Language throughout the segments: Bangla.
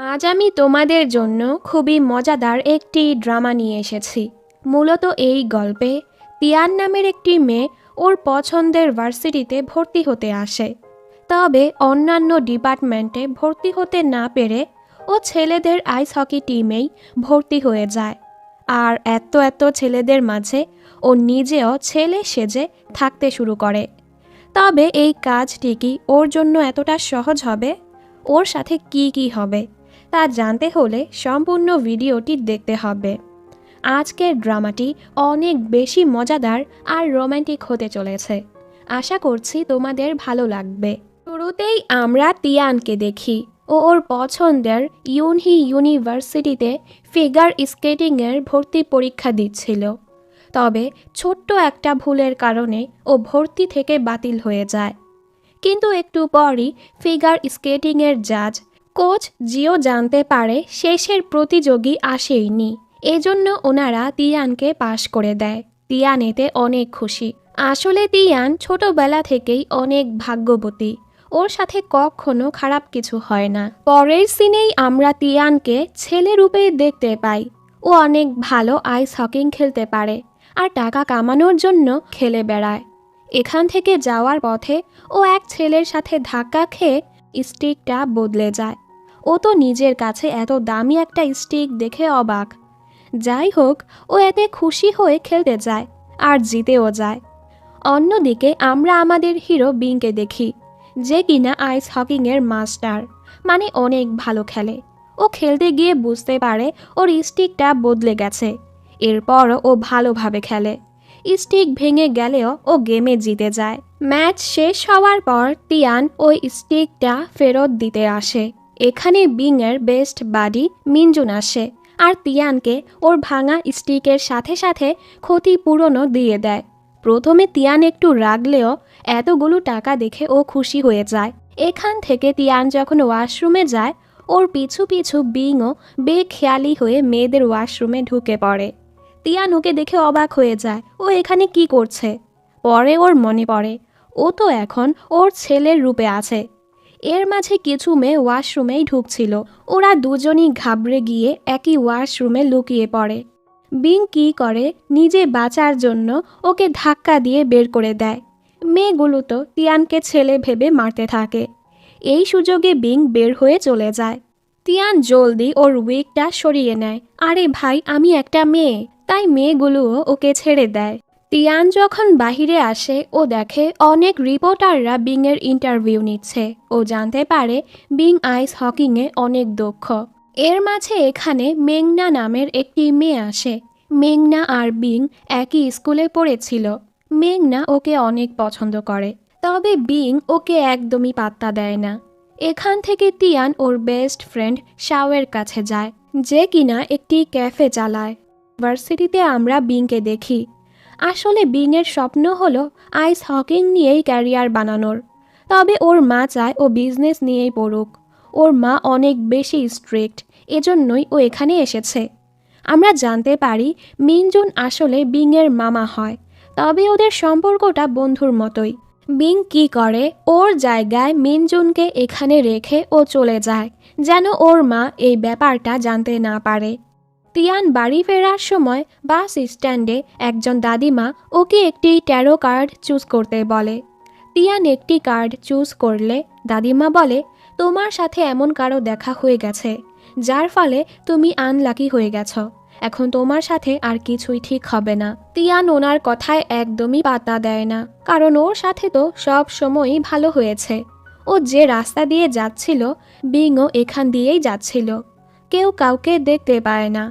আজ আমি তোমাদের জন্য খুবই মজাদার একটি ড্রামা নিয়ে এসেছি। মূলত এই গল্পে তিয়ান নামের একটি মেয়ে ওর পছন্দের ভার্সিটিতে ভর্তি হতে আসে। তবে অন্যান্য ডিপার্টমেন্টে ভর্তি হতে না পেরে ও ছেলেদের আইস হকি টিমেই ভর্তি হয়ে যায়। আর এত ছেলেদের মাঝে ও নিজেও ছেলে সেজে থাকতে শুরু করে। তবে এই কাজটি কি ওর জন্য এতটা সহজ হবে? ওর সাথে কি হবে তা জানতে হলে সম্পূর্ণ ভিডিওটি দেখতে হবে। আজকের ড্রামাটি অনেক বেশি মজাদার আর রোমান্টিক হতে চলেছে। আশা করছি তোমাদের ভালো লাগবে। শুরুতেই আমরা তিয়ানকে দেখি। ও ওর পছন্দের ইউনহি ইউনিভার্সিটিতে ফিগার স্কেটিংয়ের ভর্তি পরীক্ষা দিচ্ছিল। তবে ছোট্ট একটা ভুলের কারণে ও ভর্তি থেকে বাতিল হয়ে যায়। কিন্তু একটু পরই ফিগার স্কেটিংয়ের জাজ কোচ জিও জানতে পারে শেষের প্রতিযোগী আসেইনি। এজন্য ওনারা তিয়ানকে পাশ করে দেয়। তিয়ান এতে অনেক খুশি। আসলে তিয়ান ছোটবেলা থেকেই অনেক ভাগ্যবতী। ওর সাথে কখনো খারাপ কিছু হয় না। পরের সিনেই আমরা তিয়ানকে ছেলে রূপে দেখতে পাই। ও অনেক ভালো আইস হকিং খেলতে পারে আর টাকা কামানোর জন্য খেলে বেড়ায়। এখান থেকে যাওয়ার পথে ও এক ছেলের সাথে ধাক্কা খেয়ে স্টিকটা বদলে যায়। ও তো নিজের কাছে এত দামি একটা স্টিক দেখে অবাক। যাই হোক, ও এতে খুশি হয়ে খেলতে যায় আর জিতেও যায়। অন্যদিকে আমরা আমাদের হিরো বিংকে দেখি, যে কিনা আইস হকিংয়ের মাস্টার, মানে অনেক ভালো খেলে। ও খেলতে গিয়ে বুঝতে পারে ওর স্টিকটা বদলে গেছে। এরপরও ও ভালোভাবে খেলে। স্টিক ভেঙে গেলেও ও গেমে জিতে যায়। ম্যাচ শেষ হওয়ার পর তিয়ান ওই স্টিকটা ফেরত দিতে আসে। এখানে বিংয়ের বেস্ট বাডি মিনজুন আসে আর তিয়ানকে ওর ভাঙা স্টিকের সাথে সাথে ক্ষতিপূরণও দিয়ে দেয়। প্রথমে তিয়ান একটু রাগলেও এতগুলো টাকা দেখে ও খুশি হয়ে যায়। এখান থেকে তিয়ান যখন ওয়াশরুমে যায়, ওর পিছু পিছু বিংও বেখেয়ালি হয়ে মেয়েদের ওয়াশরুমে ঢুকে পড়ে। তিয়ান ওকে দেখে অবাক হয়ে যায়, ও এখানে কি করছে? পরে ওর মনে পড়ে ও তো এখন ওর ছেলের রূপে আছে। এর মাঝে কিছু মেয়ে ওয়াশরুমেই ঢুকছিল। ওরা দুজনই ঘাবড়ে গিয়ে একই ওয়াশরুমে লুকিয়ে পড়ে। বিং কি করে, নিজে বাঁচার জন্য ওকে ধাক্কা দিয়ে বের করে দেয়। মেয়েগুলো তো তিয়ানকে ছেলে ভেবে মারতে থাকে। এই সুযোগে বিং বের হয়ে চলে যায়। তিয়ান জলদি ওর উইকটা সরিয়ে নেয়। আরে ভাই, আমি একটা মেয়ে, তাই মেয়েগুলোও ওকে ছেড়ে দেয়। তিয়ান যখন বাহিরে আসে, ও দেখে অনেক রিপোর্টাররা বিংয়ের ইন্টারভিউ নিচ্ছে। ও জানতে পারে বিং আইস হকিংয়ে অনেক দক্ষ। এর মাঝে এখানে মেঘনা নামের একটি মেয়ে আসে। মেঘনা আর বিং একই স্কুলে পড়েছিল। মেঘনা ওকে অনেক পছন্দ করে, তবে বিং ওকে একদমই পাত্তা দেয় না। এখান থেকে তিয়ান ওর বেস্ট ফ্রেন্ড শাওয়ের কাছে যায়, যে কিনা একটি ক্যাফে চালায়। ভার্সিটিতে আমরা বিংকে দেখি। আসলে বিংয়ের স্বপ্ন হলো আইস হকিং নিয়েই ক্যারিয়ার বানানোর। তবে ওর মা চায় ও বিজনেস নিয়েই পড়ুক। ওর মা অনেক বেশি স্ট্রিক্ট, এজন্যই ও এখানে এসেছে। আমরা জানতে পারি মিনজুন আসলে বিংয়ের মামা হয়, তবে ওদের সম্পর্কটা বন্ধুর মতোই। বিং কি করে, ওর জায়গায় মিনজুনকে এখানে রেখে ও চলে যায়, যেন ওর মা এই ব্যাপারটা জানতে না পারে। তিয়ান বাড়ি ফেরার সময় বাস স্ট্যান্ডে একজন দাদিমা ওকে একটি ট্যারো কার্ড চুজ করতে বলে। তিয়ান একটি কার্ড চুজ করলে দাদিমা বলে, তোমার সাথে এমন কারো দেখা হয়ে গেছে, যার ফলে তুমি আনলাকি হয়ে গেছো। এখন তোমার সাথে আর কিছুই ঠিক হবে না। তিয়ান ওনার কথায় একদমই পাত্তা দেয় না, কারণ ওর সাথে তো সব সময়ই ভালো হয়েছে। ও যে রাস্তা দিয়ে যাচ্ছিল, বিংও এখান দিয়েই যাচ্ছিল। কেউ কাউকে দেখতে পায় না।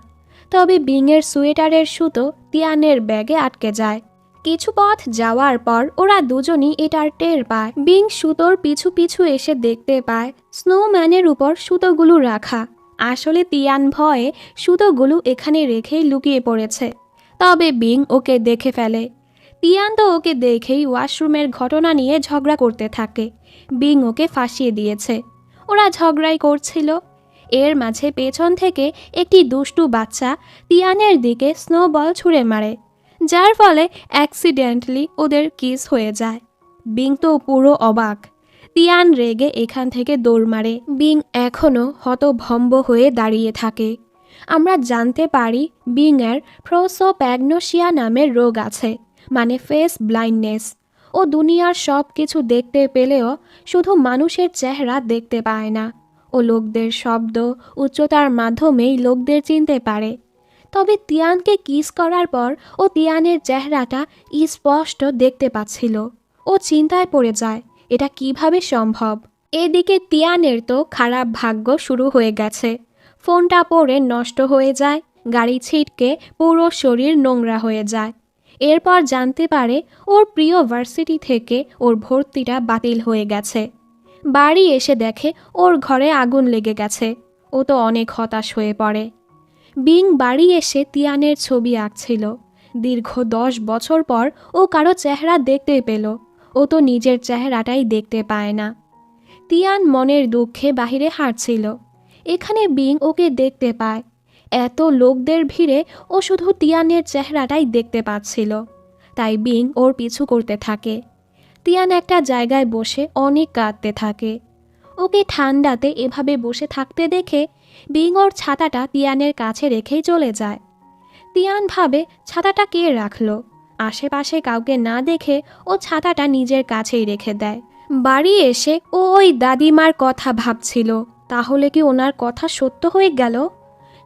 তবে বিংয়ের সোয়েটারের সুতো তিয়ানের ব্যাগে আটকে যায়। কিছু পথ যাওয়ার পর ওরা দুজনই এটার টের পায়। বিং সুতোর পিছু পিছু এসে দেখতে পায় স্নোম্যানের উপর সুতোগুলো রাখা। আসলে তিয়ান ভয়ে সুতোগুলো এখানে রেখেই লুকিয়ে পড়েছে। তবে বিং ওকে দেখে ফেলে। তিয়ান তো ওকে দেখেই ওয়াশরুমের ঘটনা নিয়ে ঝগড়া করতে থাকে। বিং ওকে ফাঁসিয়ে দিয়েছে। ওরা ঝগড়াই করছিল। এর মাঝে পেছন থেকে একটি দুষ্টু বাচ্চা তিয়ানের দিকে স্নোবল ছুঁড়ে মারে, যার ফলে অ্যাক্সিডেন্টলি ওদের কিস হয়ে যায়। বিং তো পুরো অবাক। তিয়ান রেগে এখান থেকে দৌড় মারে। বিং এখনও হতভম্ব হয়ে দাঁড়িয়ে থাকে। আমরা জানতে পারি বিংয়ের প্রোসোপ্যাগনোসিয়া নামের রোগ আছে, মানে ফেস ব্লাইন্ডনেস। ও দুনিয়ার সব কিছু দেখতে পেলেও শুধু মানুষের চেহারা দেখতে পায় না। ও লোকদের শব্দ, উচ্চতার মাধ্যমেই লোকদের চিনতে পারে। তবে তিয়ানকে কিস করার পর ও তিয়ানের চেহারাটা স্পষ্ট দেখতে পাচ্ছিল। ও চিন্তায় পড়ে যায়, এটা কিভাবে সম্ভব। এদিকে তিয়ানের তো খারাপ ভাগ্য শুরু হয়ে গেছে। ফোনটা পড়ে নষ্ট হয়ে যায়, গাড়ি ছিটকে পুরো শরীর নোংরা হয়ে যায়। এরপর জানতে পারে ওর প্রিয় ভার্সিটি থেকে ওর ভর্তিটা বাতিল হয়ে গেছে। বাড়ি এসে দেখে ওর ঘরে আগুন লেগে গেছে। ও তো অনেক হতাশ হয়ে পড়ে। বিং বাড়ি এসে তিয়ানের ছবি আঁকছিল। দীর্ঘ 10 বছর পর ও কারো চেহারা দেখতে পেল। ও তো নিজের চেহারাটাই দেখতে পায় না। তিয়ান মনের দুঃখে বাহিরে হাঁটছিল। এখানে বিং ওকে দেখতে পায়। এত লোকদের ভিড়ে ও শুধু তিয়ানের চেহারাটাই দেখতে পাচ্ছিল। তাই বিং ওর পিছু করতে থাকে। তিয়ান একটা জায়গায় বসে অনেক কাঁদতে থাকে। ওকে ঠান্ডাতে এভাবে বসে থাকতে দেখে বিং ওর ছাতাটা তিয়ানের কাছে রেখেই চলে যায়। তিয়ান ভাবে ছাতাটা কে রাখলো। আশেপাশে কাউকে না দেখে ও ছাতাটা নিজের কাছেই রেখে দেয়। বাড়ি এসে ও ওই দাদিমার কথা ভাবছিল, তাহলে কি ওনার কথা সত্য হয়ে গেল?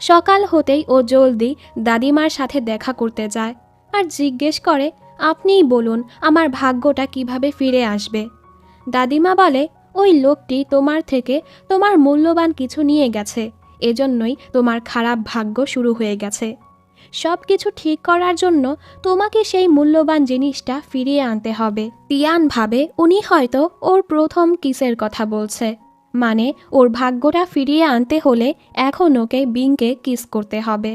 সকাল হতেই ও জলদি দাদিমার সাথে দেখা করতে যায় আর জিজ্ঞেস করে, আপনিই বলুন আমার ভাগ্যটা কিভাবে ফিরে আসবে। দাদিমা বলে, ওই লোকটি তোমার থেকে তোমার মূল্যবান কিছু নিয়ে গেছে, এজন্যই তোমার খারাপ ভাগ্য শুরু হয়ে গেছে। সব কিছু ঠিক করার জন্য তোমাকে সেই মূল্যবান জিনিসটা ফিরিয়ে আনতে হবে। তিয়ান ভাবে উনি হয়তো ওর প্রথম কিসের কথা বলছে, মানে ওর ভাগ্যটা ফিরিয়ে আনতে হলে এখন ওকে বিংকে কিস করতে হবে।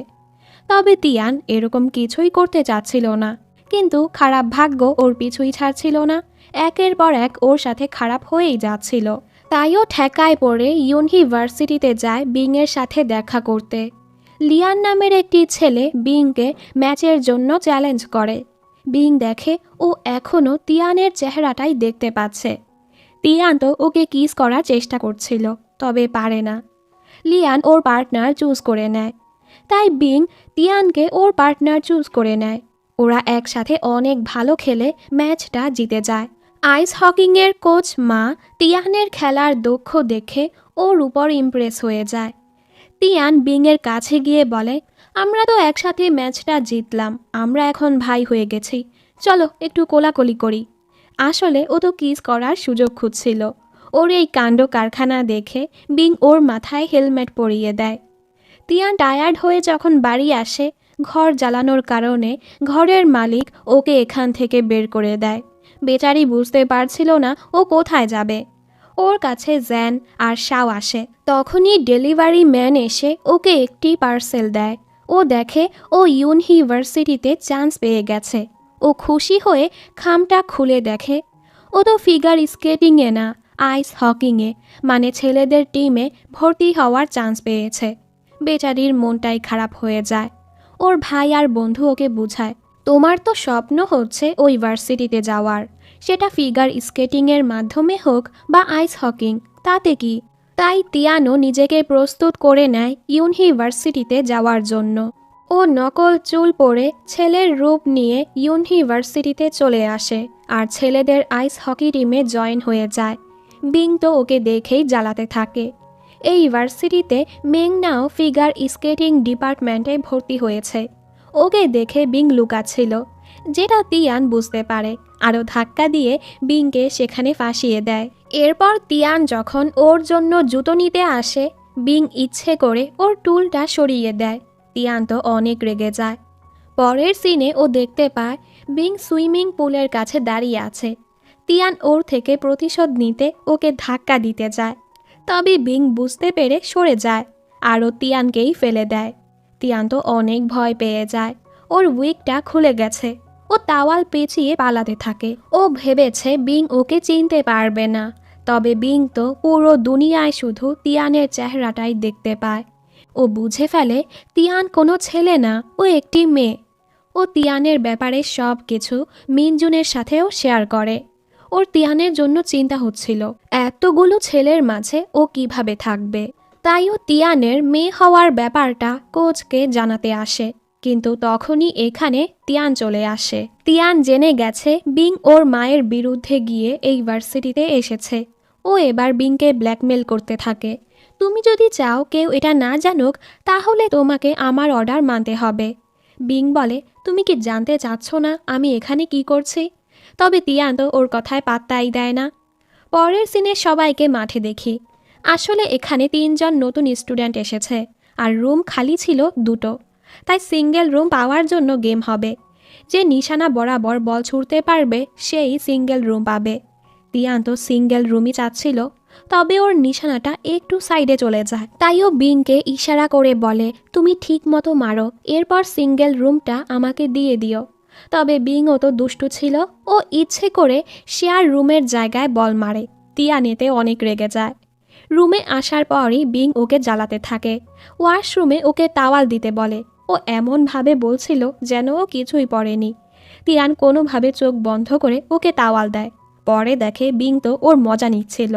তবে তিয়ান এরকম কিছুই করতে চাচ্ছিল না, কিন্তু খারাপ ভাগ্য ওর পিছুই ছাড়ছিল না। একের পর এক ওর সাথে খারাপ হয়েই যাচ্ছিল। তাইও ঠেকায় পড়ে ইউনিভার্সিটিতে যায় বিংয়ের সাথে দেখা করতে। লিয়ান নামের একটি ছেলে বিংকে ম্যাচের জন্য চ্যালেঞ্জ করে। বিং দেখে ও এখনও তিয়ানের চেহারাটাই দেখতে পাচ্ছে। তিয়ান তো ওকে কিস করার চেষ্টা করছিল, তবে পারে না। লিয়ান ওর পার্টনার চুজ করে নেয়। তাই বিং তিয়ানকে ওর পার্টনার চুজ করে নেয়। ওরা একসাথে অনেক ভালো খেলে ম্যাচটা জিতে যায়। আইস হকিংয়ের কোচ মা তিয়ানের খেলার দক্ষ দেখে ওর উপর ইমপ্রেস হয়ে যায়। তিয়ান বিংয়ের কাছে গিয়ে বলে, আমরা তো একসাথে ম্যাচটা জিতলাম, আমরা এখন ভাই হয়ে গেছি, চলো একটু কোলাকুলি করি। আসলে ও তো কিস করার সুযোগ খুঁজছিল। ওর এই কাণ্ড কারখানা দেখে বিং ওর মাথায় হেলমেট পরিয়ে দেয়। তিয়ান টায়ার্ড হয়ে যখন বাড়ি আসে, ঘর জ্বালানোর কারণে ঘরের মালিক ওকে এখান থেকে বের করে দেয়। বেচারি বুঝতে পারছিল না ও কোথায় যাবে। ওর কাছে জ্যান আর শাও আসে। তখনই ডেলিভারি ম্যান এসে ওকে একটি পার্সেল দেয়। ও দেখে ও ইউনিভার্সিটিতে চান্স পেয়ে গেছে। ও খুশি হয়ে খামটা খুলে দেখে ও তো ফিগার স্কেটিংয়ে না, আইস হকিংয়ে, মানে ছেলেদের টিমে ভর্তি হওয়ার চান্স পেয়েছে। বেচারির মনটাই খারাপ হয়ে যায়। ওর ভাই আর বন্ধু ওকে বুঝায়, তোমার তো স্বপ্ন হচ্ছে ওই ভার্সিটিতে যাওয়ার, সেটা ফিগার স্কেটিংয়ের মাধ্যমে হোক বা আইস হকিং, তাতে কি। তাই তিয়ানো নিজেকে প্রস্তুত করে নেয় ইউনিভার্সিটিতে যাওয়ার জন্য। ও নকল চুল পরে ছেলের রূপ নিয়ে ইউনিভার্সিটিতে চলে আসে আর ছেলেদের আইস হকি টিমে জয়েন হয়ে যায়। বিং তো ওকে দেখেই জ্বালাতে থাকে। এই ভার্সিটিতে মেংনাও ফিগার স্কেটিং ডিপার্টমেন্টে ভর্তি হয়েছে। ওকে দেখে বিং লুকাচ্ছিল, যেটা তিয়ান বুঝতে পারে। আরও ধাক্কা দিয়ে বিংকে সেখানে ফাঁসিয়ে দেয়। এরপর তিয়ান যখন ওর জন্য জুতো নিতে আসে, বিং ইচ্ছে করে ওর টুলটা সরিয়ে দেয়। তিয়ান তো অনেক রেগে যায়। পরের সিনে ও দেখতে পায় বিং সুইমিং পুলের কাছে দাঁড়িয়ে আছে। তিয়ান ওর থেকে প্রতিশোধ নিতে ওকে ধাক্কা দিতে যায়, তবে বিং বুঝতে পেরে সরে যায় আর ও তিয়ানকেই ফেলে দেয়। তিয়ান তো অনেক ভয় পেয়ে যায়। ওর উইকটা খুলে গেছে। ও তাওয়াল পেঁচিয়ে পালাতে থাকে। ও ভেবেছে বিং ওকে চিনতে পারবে না, তবে বিং তো পুরো দুনিয়ায় শুধু তিয়ানের চেহারাটাই দেখতে পায়। ও বুঝে ফেলে তিয়ান কোনো ছেলে না, ও একটি মেয়ে। ও তিয়ানের ব্যাপারে সব কিছু মিনজুনের সাথেও শেয়ার করে। ওর তিয়ানের জন্য চিন্তা হচ্ছিল এতগুলো ছেলের মাঝে ও কিভাবে থাকবে। তাই ও তিয়ানের মেয়ে হওয়ার ব্যাপারটা কোচকে জানাতে আসে। কিন্তু তখনই এখানে তিয়ান চলে আসে। তিয়ান জেনে গেছে বিং ওর মায়ের বিরুদ্ধে গিয়ে এই ভার্সিটিতে এসেছে। ও এবার বিংকে ব্ল্যাকমেল করতে থাকে। তুমি যদি চাও কেউ এটা না জানুক তাহলে তোমাকে আমার অর্ডার মানতে হবে। বিং বলে, তুমি কি জানতে চাচ্ছ না আমি এখানে কি করছি? তবে তিয়ান তো ওর কথায় পাত্তাই দেয় না। পরের সিনে সবাইকে মাঠে দেখি। আসলে এখানে 3 জন নতুন স্টুডেন্ট এসেছে আর রুম খালি ছিল 2টো। তাই সিঙ্গেল রুম পাওয়ার জন্য গেম হবে। যে নিশানা বরাবর বল ছুঁড়তে পারবে সেই সিঙ্গেল রুম পাবে। তিয়ান তো সিঙ্গেল রুমই চাচ্ছিল, তবে ওর নিশানাটা একটু সাইডে চলে যায়। তাই ও বিংকে ইশারা করে বলে, তুমি ঠিক মতো মারো, এরপর সিঙ্গেল রুমটা আমাকে দিয়ে দিও। তবে বিংও তো দুষ্টু ছিল, ও ইচ্ছে করে শেয়ার রুমের জায়গায় বল মারে। তিয়ান এতে অনেক রেগে যায়। রুমে আসার পরই বিং ওকে জ্বালাতে থাকে। ওয়াশরুমে ওকে তাওয়াল দিতে বলে। ও এমনভাবে বলছিল যেন ও কিছুই পড়েনি। তিয়ান কোনোভাবে চোখ বন্ধ করে ওকে তাওয়াল দেয়। পরে দেখে বিং তো ওর মজা নিচ্ছিল।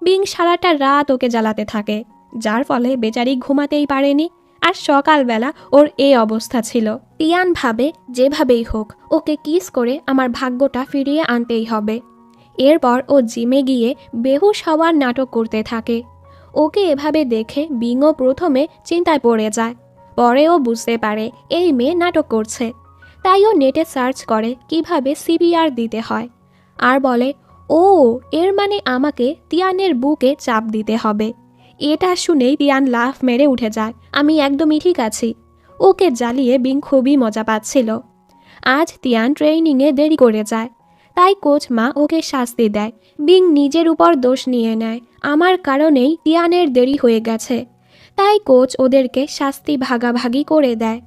বিং সারাটা রাত ওকে জ্বালাতে থাকে, যার ফলে বেচারি ঘুমাতেই পারেনি। আর সকালবেলা ওর এই অবস্থা ছিল। তিয়ান ভাবে যেভাবেই হোক ওকে কিস করে আমার ভাগ্যটা ফিরিয়ে আনতেই হবে। এরপর ও জিমে গিয়ে বেহুশ হওয়ার নাটক করতে থাকে। ওকে এভাবে দেখে বিংও প্রথমে চিন্তায় পড়ে যায়। পরে ও বুঝতে পারে এই মেয়ে নাটক করছে। তাই ও নেটে সার্চ করে কিভাবে সিপিআর দিতে হয়, আর বলে, ও এর মানে আমাকে তিয়ানের বুকে চাপ দিতে হবে। এটা শুনেই তিয়ান লাফ মেরে উঠে যায়। আমি একদমই ঠিক আছি। ওকে জ্বালিয়ে বিং খুবই মজা পাচ্ছিল। আজ তিয়ান ট্রেনিংয়ে দেরি করে যায়, তাই কোচ মা ওকে শাস্তি দেয়। বিং নিজের উপর দোষ নিয়ে নেয়, আমার কারণেই তিয়ানের দেরি হয়ে গেছে। তাই কোচ ওদেরকে শাস্তি ভাগাভাগি করে দেয়।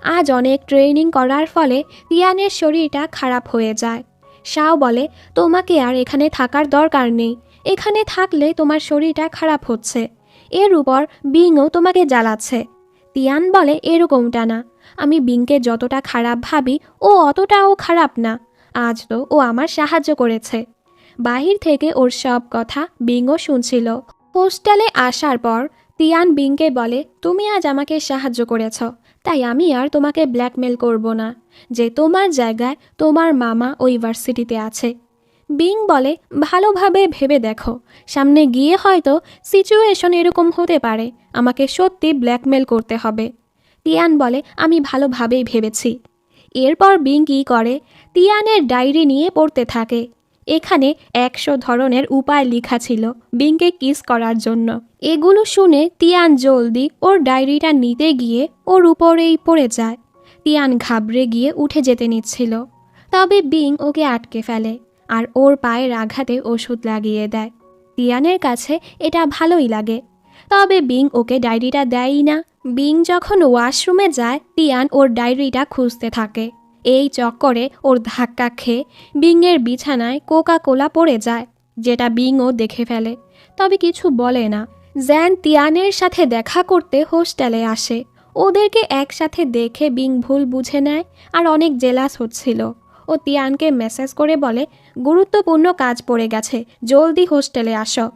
আজ অনেক ট্রেনিং করার ফলে তিয়ানের শরীরটা খারাপ হয়ে যায়। শাও বলে, তোমাকে আর এখানে থাকার দরকার নেই, এখানে থাকলে তোমার শরীরটা খারাপ হচ্ছে। এর উপর বিংও তোমাকে জ্বালাচ্ছে। তিয়ান বলে, এরকমটা না, আমি বিংকে যতটা খারাপ ভাবি ও অতটাও খারাপ না। আজ তো ও আমার সাহায্য করেছে। বাহির থেকে ওর সব কথা বিংও শুনছিল। হোস্টেলে আসার পর তিয়ান বিংকে বলে, তুমি আজ আমাকে সাহায্য করেছ, তাই আমি আর তোমাকে ব্ল্যাকমেল করব না যে তোমার জায়গায় তোমার মামা ওই ভার্সিটিতে আছে। বিং বলে, ভালোভাবে ভেবে দেখো, সামনে গিয়ে হয়তো সিচুয়েশন এরকম হতে পারে, আমাকে সত্যি ব্ল্যাকমেল করতে হবে। তিয়ান বলে, আমি ভালোভাবেই ভেবেছি। এরপর বিং কী করে, তিয়ানের ডায়েরি নিয়ে পড়তে থাকে। এখানে 100 ধরনের উপায় লেখা ছিল বিংকে কিস করার জন্য। এগুলো শুনে তিয়ান জলদি ওর ডায়েরিটা নিতে গিয়ে ওর উপরেই পড়ে যায়। তিয়ান ঘাবড়ে গিয়ে উঠে যেতে নিচ্ছিল, তবে বিং ওকে আটকে ফেলে আর ওর পায়ের আঘাতে ওষুধ লাগিয়ে দেয়। তিয়ানের কাছে এটা ভালোই লাগে, তবে বিং ওকে ডায়েরিটা দেয়ই না। বিং যখন ওয়াশরুমে যায় তিয়ান ওর ডায়েরিটা খুঁজতে থাকে। এই চক্করে ওর ধাক্কা খেয়ে বিংয়ের বিছানায় কোকা কোলা পড়ে যায়, যেটা বিংও দেখে ফেলে, তবে কিছু বলে না। জ্যান তিয়ানের সাথে দেখা করতে হোস্টেলে আসে। ওদেরকে একসাথে দেখে বিং ভুল বুঝে নেয় আর অনেক জেলাস হচ্ছিল। ও তিয়ানকে মেসেজ করে বলে, গুরুত্বপূর্ণ কাজ পড়ে গেছে, জলদি হোস্টেলে আসো।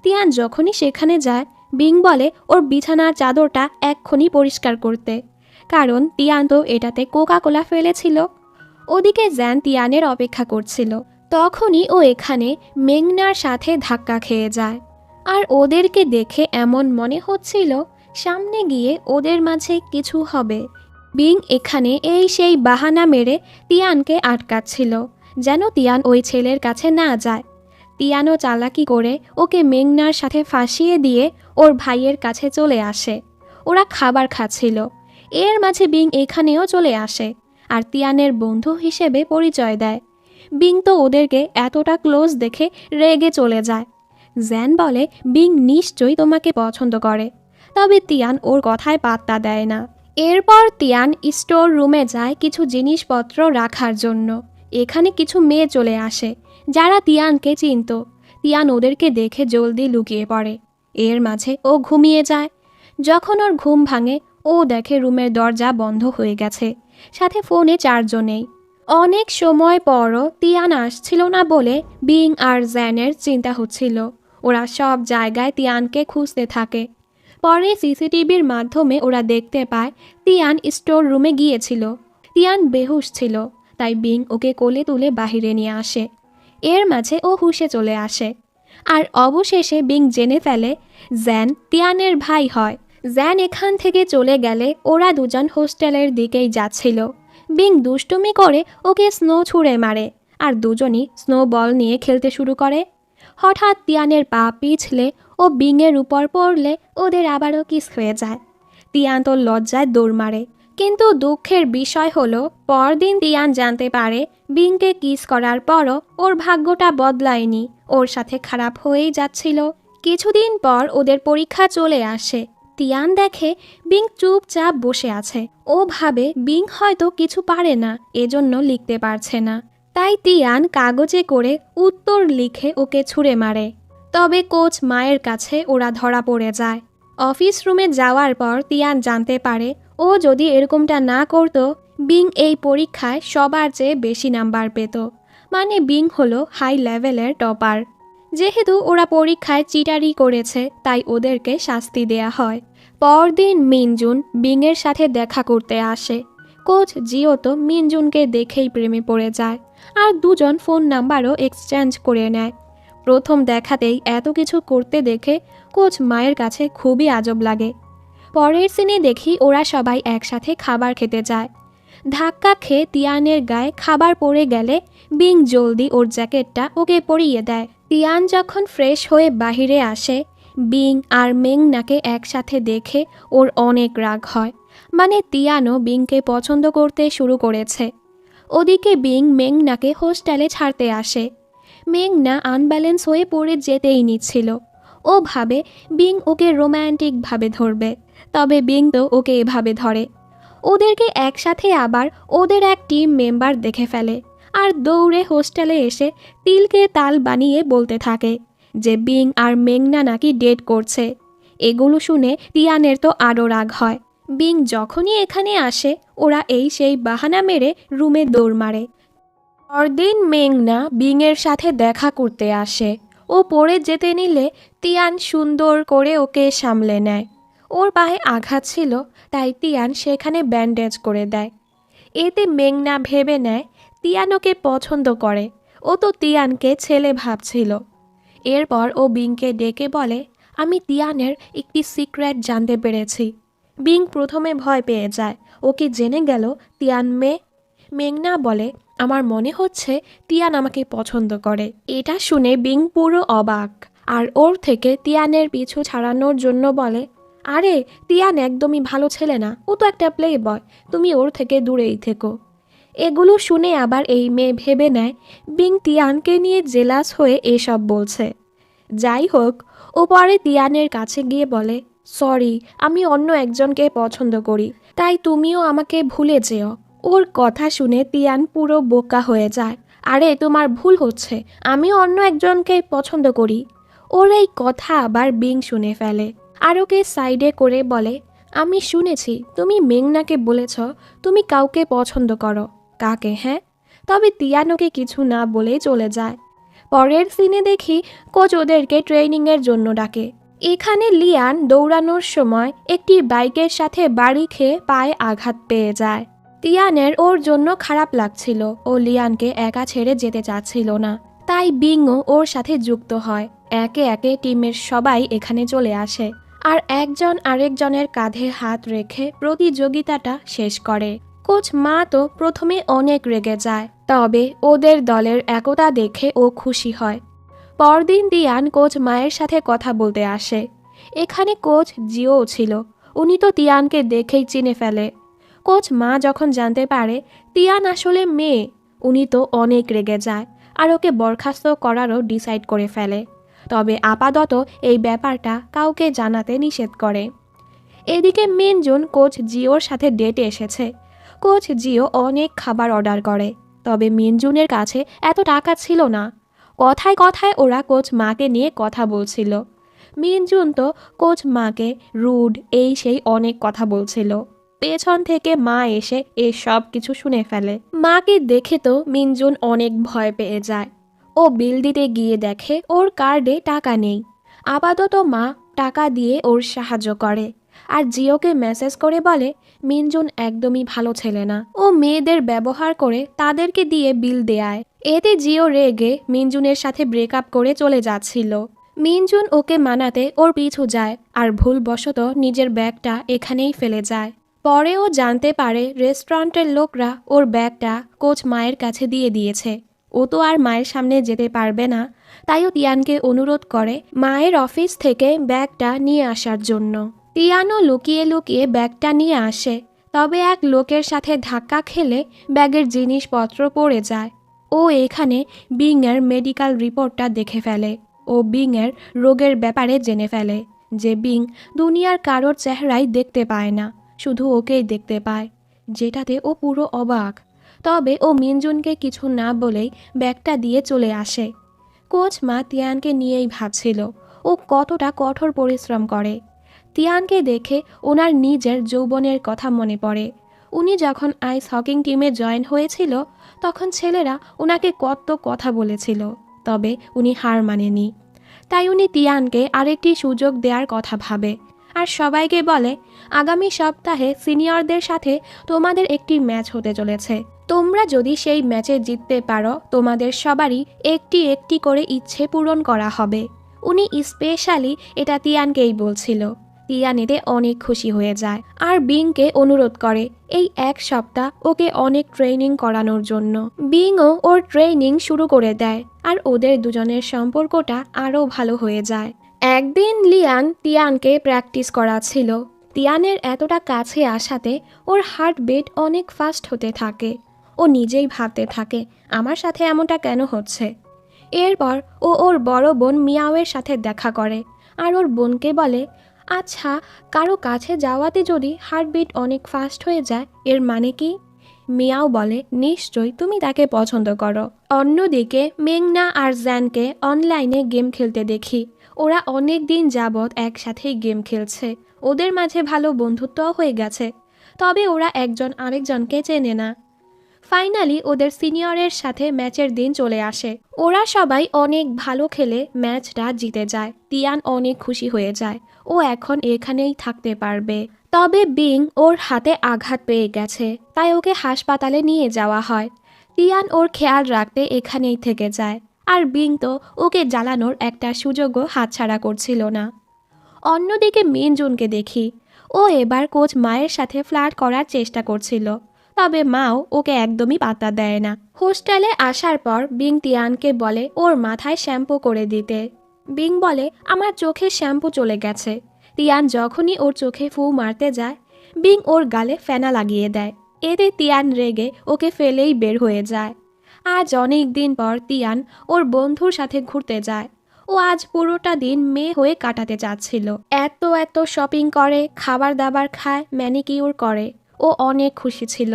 তিয়ান যখনই সেখানে যায় বিং বলে ওর বিছানার চাদরটা এক্ষুনি পরিষ্কার করতে, কারণ তিয়ান তো এটাতে কোকা কোলা ফেলেছিল। ওদিকে জ্যান তিয়ানের অপেক্ষা করছিল। তখনই ও এখানে মেঘনার সাথে ধাক্কা খেয়ে যায়, আর ওদেরকে দেখে এমন মনে হচ্ছিল সামনে গিয়ে ওদের মাঝে কিছু হবে। বিং এখানে এই সেই বাহানা মেরে তিয়ানকে আটকাচ্ছিল, যেন তিয়ান ওই ছেলের কাছে না যায়। তিয়ানও চালাকি করে ওকে মেঘনার সাথে ফাঁসিয়ে দিয়ে ওর ভাইয়ের কাছে চলে আসে। ওরা খাবার খাচ্ছিল, এর মাঝে বিং এখানেও চলে আসে আর তিয়ানের বন্ধু হিসেবে পরিচয় দেয়। বিং তো ওদেরকে এতটা ক্লোজ দেখে রেগে চলে যায়। জ্যান বলে, বিং নিশ্চয়ই তোমাকে পছন্দ করে, তবে তিয়ান ওর কথায় পাত্তা দেয় না। এরপর তিয়ান স্টোর রুমে যায় কিছু জিনিসপত্র রাখার জন্য। এখানে কিছু মেয়ে চলে আসে যারা তিয়ানকে চিনত। তিয়ান ওদেরকে দেখে জলদি লুকিয়ে পড়ে। এর মাঝে ও ঘুমিয়ে যায়। যখন ওর ঘুম ভাঙে ও দেখে রুমের দরজা বন্ধ হয়ে গেছে, সাথে ফোনে চার্জও নেই। অনেক সময় পরও তিয়ান আসছিল না বলে বিং আর জ্যানের চিন্তা হচ্ছিল। ওরা সব জায়গায় তিয়ানকে খুঁজতে থাকে। পরে সিসিটিভির মাধ্যমে ওরা দেখতে পায় তিয়ান স্টোর রুমে গিয়েছিল। তিয়ান বেহুশ ছিল, তাই বিং ওকে কোলে তুলে বাহিরে নিয়ে আসে। এর মাঝে ও হুঁশে চলে আসে। আর অবশেষে বিং জেনে ফেলে জ্যান তিয়ানের ভাই হয়। জ্যান এখান থেকে চলে গেলে ওরা দুজন হোস্টেলের দিকেই যাচ্ছিল। বিং দুষ্টুমি করে ওকে স্নো ছুঁড়ে মারে, আর দুজনই স্নো বল নিয়ে খেলতে শুরু করে। হঠাৎ তিয়ানের পা পিছলে ও বিংয়ের উপর পড়লে ওদের আবারও কিস হয়ে যায়। তিয়ান তো লজ্জায় দৌড় মারে, কিন্তু দুঃখের বিষয় হলো পরদিন তিয়ান জানতে পারে বিংকে কিস করার পরও ওর ভাগ্যটা বদলায়নি, ওর সাথে খারাপ হয়েই যাচ্ছিল। কিছুদিন পর ওদের পরীক্ষা চলে আসে। তিয়ান দেখে বিং চুপচাপ বসে আছে। ও ভাবে বিং হয়তো কিছু পারে না, এজন্য লিখতে পারছে না। তাই তিয়ান কাগজে করে উত্তর লিখে ওকে ছুঁড়ে মারে। তবে কোচ মায়ের কাছে ওরা ধরা পড়ে যায়। অফিস রুমে যাওয়ার পর তিয়ান জানতে পারে ও যদি এরকমটা না করত, বিং এই পরীক্ষায় সবার চেয়ে বেশি নাম্বার পেত। মানে বিং হলো হাই লেভেলের টপার। যেহেতু ওরা পরীক্ষায় চিটারি করেছে, তাই ওদেরকে শাস্তি দেয়া হয়। পরদিন মিনজুন বিংয়ের সাথে দেখা করতে আসে। কোচ জিও তো মিনজুনকে দেখেই প্রেমে পড়ে যায়, আর দুজন ফোন নাম্বারও এক্সচেঞ্জ করে নেয়। প্রথম দেখাতেই এত কিছু করতে দেখে কোচ মায়ের কাছে খুবই আজব লাগে। পরের সিনে দেখি ওরা সবাই একসাথে খাবার খেতে যায়। ধাক্কা খেয়ে তিয়ানের গায়ে খাবার পড়ে গেলে বিং জলদি ওর জ্যাকেটটা ওকে পরিয়ে দেয়। তিয়ান যখন ফ্রেশ হয়ে বাহিরে আসে, বিং আর মেংনাকে একসাথে দেখে ওর অনেক রাগ হয়। মানে তিয়ানও বিংকে পছন্দ করতে শুরু করেছে। ওদিকে বিং মেংনাকে হোস্টেলে ছাড়তে আসে। মেংনা আনব্যালেন্স হয়ে পড়ে যেতেই নিচ্ছিল। ও ভাবে বিং ওকে রোম্যান্টিকভাবে ধরবে, তবে বিং তো ওকে এভাবে ধরে। ওদেরকে একসাথে আবার ওদের এক টিম মেম্বার দেখে ফেলে, আর দৌড়ে হোস্টেলে এসে তিলকে তাল বানিয়ে বলতে থাকে যে বিং আর মেংনা নাকি ডেট করছে। এগুলো শুনে তিয়ানের তো আরও রাগ হয়। বিং যখনই এখানে আসে ওরা সেই বাহানা মেরে রুমে দৌড় মারে। পরদিন মেংনা বিংয়ের সাথে দেখা করতে আসে। ও পড়ে যেতে নিলে তিয়ান সুন্দর করে ওকে সামলে নেয়। ওর পায়ে আঘাত ছিল, তাই তিয়ান সেখানে ব্যান্ডেজ করে দেয়। এতে মেংনা ভেবে নেয় তিয়ান ওকে পছন্দ করে। ও তো তিয়ানকে ছেলে ভাবছিল। এরপর ও বিংকে ডেকে বলে, আমি তিয়ানের একটি সিক্রেট জানতে পেরেছি। বিং প্রথমে ভয় পেয়ে যায়, ওকে জেনে গেল তিয়ান মেয়ে। মেঘনা বলে, আমার মনে হচ্ছে তিয়ান আমাকে পছন্দ করে। এটা শুনে বিং পুরো অবাক, আর ওর থেকে তিয়ানের পিছু ছাড়ানোর জন্য বলে, আরে তিয়ান একদমই ভালো ছেলে না, ও তো একটা প্লে বয়, তুমি ওর থেকে দূরেই থেকো। এগুলো শুনে আবার এই মেয়ে ভেবে নেয় বিং তিয়ানকে নিয়ে জেলাস হয়ে এসব বলছে। যাই হোক, ও পরে তিয়ানের কাছে গিয়ে বলে, সরি, আমি অন্য একজনকে পছন্দ করি, তাই তুমিও আমাকে ভুলে যেও। ওর কথা শুনে তিয়ান পুরো বোকা হয়ে যায়। আরে তোমার ভুল হচ্ছে, আমি অন্য একজনকে পছন্দ করি। ওর এই কথা আবার বিং শুনে ফেলে, আর ওকে সাইডে করে বলে, আমি শুনেছি তুমি মেঘনাকে বলেছ তুমি কাউকে পছন্দ করো। কাকে? হ্যাঁ? তবে তিয়ান ওকে কিছু না বলেই চলে যায়। পরের সিনে দেখি কোচ ওদেরকে ট্রেনিংয়ের জন্য ডাকে। এখানে লিয়ান দৌড়ানোর সময় একটি বাইকের সাথে বাড়ি খেয়ে পায়ে আঘাত পেয়ে যায়। তিয়ানের ওর জন্য খারাপ লাগছিল, ও লিয়ানকে একা ছেড়ে যেতে চাচ্ছিল না। তাই বিংও ওর সাথে যুক্ত হয়। একে একে টিমের সবাই এখানে চলে আসে, আর একজন আরেকজনের কাঁধে হাত রেখে প্রতিযোগিতাটা শেষ করে। কোচ মা তো প্রথমে অনেক রেগে যায়, তবে ওদের দলের একতা দেখে ও খুশি হয়। পরদিন তিয়ান কোচ মায়ের সাথে কথা বলতে আসে। এখানে কোচ জিও ছিল। উনি তো তিয়ানকে দেখেই চিনে ফেলে। কোচ মা যখন জানতে পারে তিয়ান আসলে মেয়ে, উনি তো অনেক রেগে যায়, আর ওকে বরখাস্ত করারও ডিসাইড করে ফেলে। তবে আপাতত এই ব্যাপারটা কাউকে জানাতে নিষেধ করে। এদিকে মিনজুন কোচ জিওর সাথে ডেটে এসেছে। কোচ জিও অনেক খাবার অর্ডার করে, তবে মিনজুনের কাছে এত টাকা ছিল না। কথায় কথায় ওরা কোচ মাকে নিয়ে কথা বলছিল। মিনজুন তো কোচ মাকে রুড সেই অনেক কথা বলছিল। পেছন থেকে মা এসে সব কিছু শুনে ফেলে। মাকে দেখে তো মিনজুন অনেক ভয় পেয়ে যায়। ও বিল দিতে গিয়ে দেখে ওর কার্ডে টাকা নেই। আপাতত মা টাকা দিয়ে ওর সাহায্য করে আর জিওকে মেসেজ করে বলে মিনজুন একদমই ভালো ছেলে না, ও মেয়েদের ব্যবহার করে তাদেরকে দিয়ে বিল দেয়। এতে জিও রেগে মিনজুনের সাথে ব্রেকআপ করে চলে যাচ্ছিল। মিনজুন ওকে মানাতে ওর পিছু যায় আর ভুলবশত নিজের ব্যাগটা এখানেই ফেলে যায়। পরে ও জানতে পারে রেস্টুরেন্টের লোকরা ওর ব্যাগটা কোচ মায়ের কাছে দিয়ে দিয়েছে। ও তো আর মায়ের সামনে যেতে পারবে না, তাই ও তিয়ানকে অনুরোধ করে মায়ের অফিস থেকে ব্যাগটা নিয়ে আসার জন্য। তিয়ানও লুকিয়ে লুকিয়ে ব্যাগটা নিয়ে আসে, তবে এক লোকের সাথে ধাক্কা খেলে ব্যাগের জিনিসপত্র পড়ে যায়। ও এখানে বিংয়ের মেডিকেল রিপোর্টটা দেখে ফেলে। ও বিংয়ের রোগের ব্যাপারে জেনে ফেলে যে বিং দুনিয়ার কারোর চেহারাই দেখতে পায় না, শুধু ওকেই দেখতে পায়, যেটাতে ও পুরো অবাক। তবে ও মিনজুনকে কিছু না বলেই ব্যাগটা দিয়ে চলে আসে। কোচ মা তিয়ানকে নিয়েই ভাবছিল ও কতটা কঠোর পরিশ্রম করে। তিয়ানকে দেখে ওনার নিজের যৌবনের কথা মনে পড়ে। উনি যখন আইস হকিং টিমে জয়েন হয়েছিল তখন ছেলেরা ওনাকে কত কথা বলেছিল, তবে উনি হার মানেনি। তাই উনি তিয়ানকে আরেকটি সুযোগ দেওয়ার কথা ভাবে আর সবাইকে বলে আগামী সপ্তাহে সিনিয়রদের সাথে তোমাদের একটি ম্যাচ হতে চলেছে। তোমরা যদি সেই ম্যাচে জিততে পারো তোমাদের সবারই একটি একটি করে ইচ্ছে পূরণ করা হবে। উনি স্পেশালি এটা তিয়ানকেই বলছিল। তিয়ান এতে অনেক খুশি হয়ে যায় আর বিংকে অনুরোধ করে এই এক সপ্তাহ ওকে অনেক ট্রেনিং করানোর জন্য। বিংও ওর ট্রেনিং শুরু করে দেয় আর ওদের দুজনের সম্পর্কটা আরও ভালো হয়ে যায়। একদিন লিয়ান তিয়ানকে প্র্যাকটিস করাচ্ছিল। তিয়ানের এতটা কাছে আসাতে ওর হার্টবিট অনেক ফাস্ট হতে থাকে। ও নিজেই ভাবতে থাকে আমার সাথে এমনটা কেন হচ্ছে। এরপর ও ওর বড় বোন মিয়াওয়ের সাথে দেখা করে আর ওর বোনকে বলে আচ্ছা, কারো কাছে যাওয়াতে যদি হার্টবিট অনেক ফাস্ট হয়ে যায় এর মানে কি? মিয়াও বলে নিশ্চয়ই তুমি তাকে পছন্দ করো। অন্যদিকে মেংনা আর জ্যানকে অনলাইনে গেম খেলতে দেখি। ওরা অনেক দিন যাবৎ একসাথেই গেম খেলছে। ওদের মাঝে ভালো বন্ধুত্বও হয়ে গেছে, তবে ওরা একজন আরেকজনকে চেনে না। ফাইনালি ওদের সিনিয়রের সাথে ম্যাচের দিন চলে আসে। ওরা সবাই অনেক ভালো খেলে ম্যাচটা জিতে যায়। তিয়ান অনেক খুশি হয়ে যায়, ও এখন এখানেই থাকতে পারবে। তবে বিং ওর হাতে আঘাত পেয়ে গেছে, তাই ওকে হাসপাতালে নিয়ে যাওয়া হয়। তিয়ান ওর খেয়াল রাখতে এখানেই থেকে যায় আর বিং তো ওকে জ্বালানোর একটা সুযোগও হাতছাড়া করছিল না। অন্যদিকে মিনজুনকে দেখি, ও এবার কোচ মায়ের সাথে ফ্লার্ট করার চেষ্টা করছিল, তবে মাও ওকে একদমই পাত্তা দেয় না। হোস্টেলে আসার পর বিং তিয়ানকে বলে ওর মাথায় শ্যাম্পু করে দিতে। বিং বলে আমার চোখে শ্যাম্পু চলে গেছে। তিয়ান যখনই ওর চোখে ফু মারতে যায় বিং ওর গালে ফেনা লাগিয়ে দেয়। এতে তিয়ান রেগে ওকে ফেলেই বের হয়ে যায়। আজ অনেক দিন পর তিয়ান ওর বন্ধুর সাথে ঘুরতে যায়। ও আজ পুরোটা দিন মেয়ে হয়ে কাটাতে চাচ্ছিল। এত শপিং করে, খাবার দাবার খায়, ম্যানিকিউর করে। ও অনেক খুশি ছিল।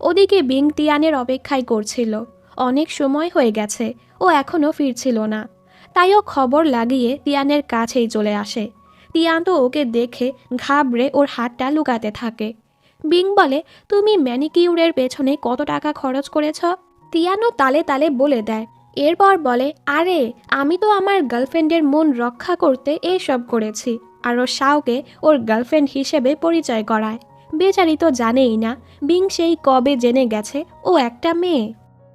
ওদিকে বিং তিয়ানের অপেক্ষাই করছিল। অনেক সময় হয়ে গেছে, ও এখনও ফিরছিল না। তাই ও খবর লাগিয়ে তিয়ানের কাছেই চলে আসে। তিয়ান তো ওকে দেখে ঘাবড়ে ওর হাতটা লুকাতে থাকে। বিং বলে তুমি ম্যানিকিউরের পেছনে কত টাকা খরচ করেছ? তিয়ানও তালে তালে বলে দেয়। এরপর বলে আরে আমি তো আমার গার্লফ্রেন্ডের মন রক্ষা করতে এসব করেছি। আর ও শাওকে ওর গার্লফ্রেন্ড হিসেবে পরিচয় করায়। বেচারি তো জানেই না বিং সেই কবে জেনে গেছে ও একটা মেয়ে।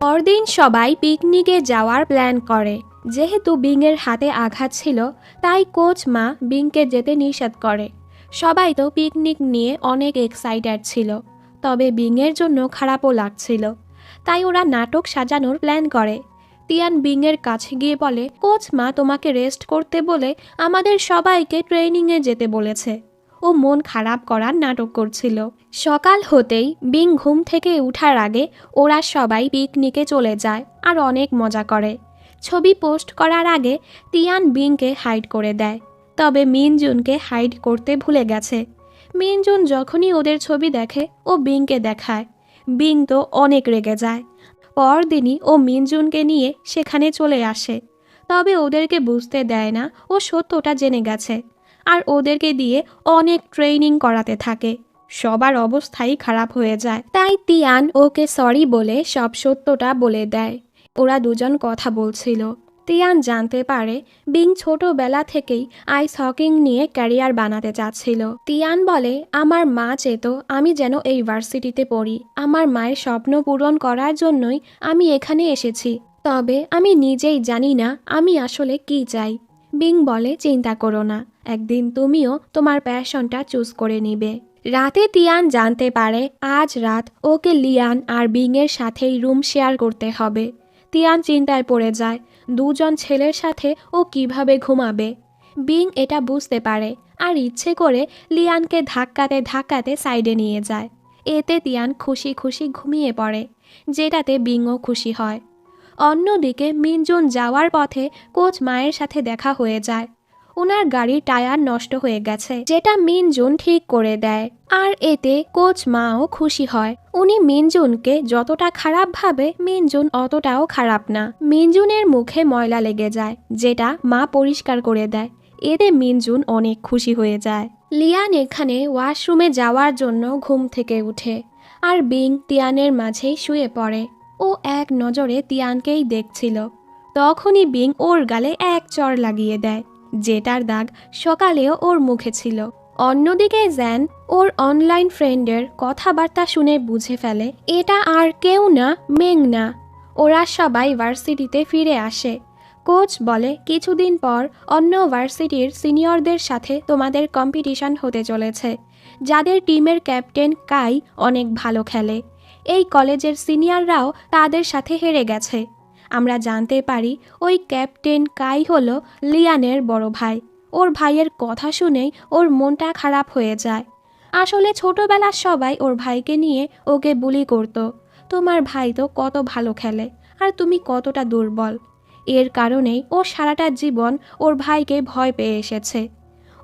পরদিন সবাই পিকনিকে যাওয়ার প্ল্যান করে। যেহেতু বিংয়ের হাতে আঘাত ছিল তাই কোচ মা বিংকে যেতে নিষেধ করে। সবাই তো পিকনিক নিয়ে অনেক এক্সাইটেড ছিল, তবে বিংয়ের জন্য খারাপও লাগছিল। তাই ওরা নাটক সাজানোর প্ল্যান করে। তিয়ান বিংয়ের কাছে গিয়ে বলে কোচ মা তোমাকে রেস্ট করতে বলে আমাদের সবাইকে ট্রেনিংয়ে যেতে বলেছে। ও মন খারাপ করার নাটক করছিল। সকাল হতেই বিং ঘুম থেকে উঠার আগে ওরা সবাই পিকনিকে চলে যায় আর অনেক মজা করে। ছবি পোস্ট করার আগে তিয়ান বিংকে হাইড করে দেয়, তবে মিনজুনকে হাইড করতে ভুলে গেছে। মিনজুন যখনই ওদের ছবি দেখে ও বিংকে দেখায়। বিং তো অনেক রেগে যায়। পরদিনই ও মিনজুনকে নিয়ে সেখানে চলে আসে, তবে ওদেরকে বুঝতে দেয় না ও সত্যটা জেনে গেছে আর ওদেরকে দিয়ে অনেক ট্রেনিং করাতে থাকে। সবার অবস্থাই খারাপ হয়ে যায়। তাই তিয়ান ওকে সরি বলে সব সত্যটা বলে দেয়। ওরা দুজন কথা বলছিল। তিয়ান জানতে পারে বিং ছোটবেলা থেকেই আইস হকিং নিয়ে ক্যারিয়ার বানাতে চাচ্ছিল। তিয়ান বলে, আমার মা চেত আমি যেন এই ভার্সিটিতে পড়ি। আমার মায়ের স্বপ্ন পূরণ করার জন্যই আমি এখানে এসেছি। তবে আমি নিজেই জানি না আমি আসলে কি চাই। বিং বলে, চিন্তা করো না, একদিন তুমিও তোমার প্যাশনটা চুজ করে নিবে। রাতে তিয়ান জানতে পারে আজ রাত ওকে লিয়ান আর বিংয়ের সাথেই রুম শেয়ার করতে হবে। তিয়ান চিন্তায় পড়ে যায়, দুজন ছেলের সাথে ও কিভাবে ঘুমাবে। বিং এটা বুঝতে পারে আর ইচ্ছে করে লিয়ানকে ধাক্কাতে ধাক্কাতে সাইডে নিয়ে যায়। এতে তিয়ান খুশি খুশি ঘুমিয়ে পড়ে, যেটাতে বিংও খুশি হয়। অন্যদিকে মিনজুন যাওয়ার পথে কোচ মায়ের সাথে দেখা হয়ে যায়। ওনার গাড়ির টায়ার নষ্ট হয়ে গেছে, যেটা মিনজুন ঠিক করে দেয়। আর এতে কোচ মাও খুশি হয়। উনি মিনজুনকে যতটা খারাপ ভাবে মিনজুন অতটাও খারাপ না। মিনজুনের মুখে ময়লা লেগে যায়, যেটা মা পরিষ্কার করে দেয়। এতে মিনজুন অনেক খুশি হয়ে যায়। লিয়ান এখানে ওয়াশরুমে যাওয়ার জন্য ঘুম থেকে উঠে, আর বিং তিয়ানের মাঝেই শুয়ে পড়ে। ও এক নজরে তিয়ানকেই দেখছিল। তখনই বিং ওর গালে এক চড় লাগিয়ে দেয়, যেটার দাগ সকালেও ওর মুখে ছিল। অন্যদিকে জ্যান ওর অনলাইন ফ্রেন্ডের কথাবার্তা শুনে বুঝে ফেলে এটা আর কেউ না, মেং না। ওরা সবাই ভার্সিটিতে ফিরে আসে। কোচ বলে, কিছুদিন পর অন্য ভার্সিটির সিনিয়রদের সাথে তোমাদের কম্পিটিশন হতে চলেছে, যাদের টিমের ক্যাপ্টেন কাই অনেক ভালো খেলে। এই কলেজের সিনিয়ররাও তাদের সাথে হেরে গেছে। আমরা জানতে পারি ওই ক্যাপ্টেন কাই হলো লিয়ানের বড় ভাই। ওর ভাইয়ের কথা শুনেই ওর মনটা খারাপ হয়ে যায়। আসলে ছোটবেলার সবাই ওর ভাইকে নিয়ে ওকে বুলি করত, তোমার ভাই তো কত ভালো খেলে আর তুমি কতটা দুর্বল। এর কারণেই ও সারাটা জীবন ওর ভাইকে ভয় পেয়ে এসেছে।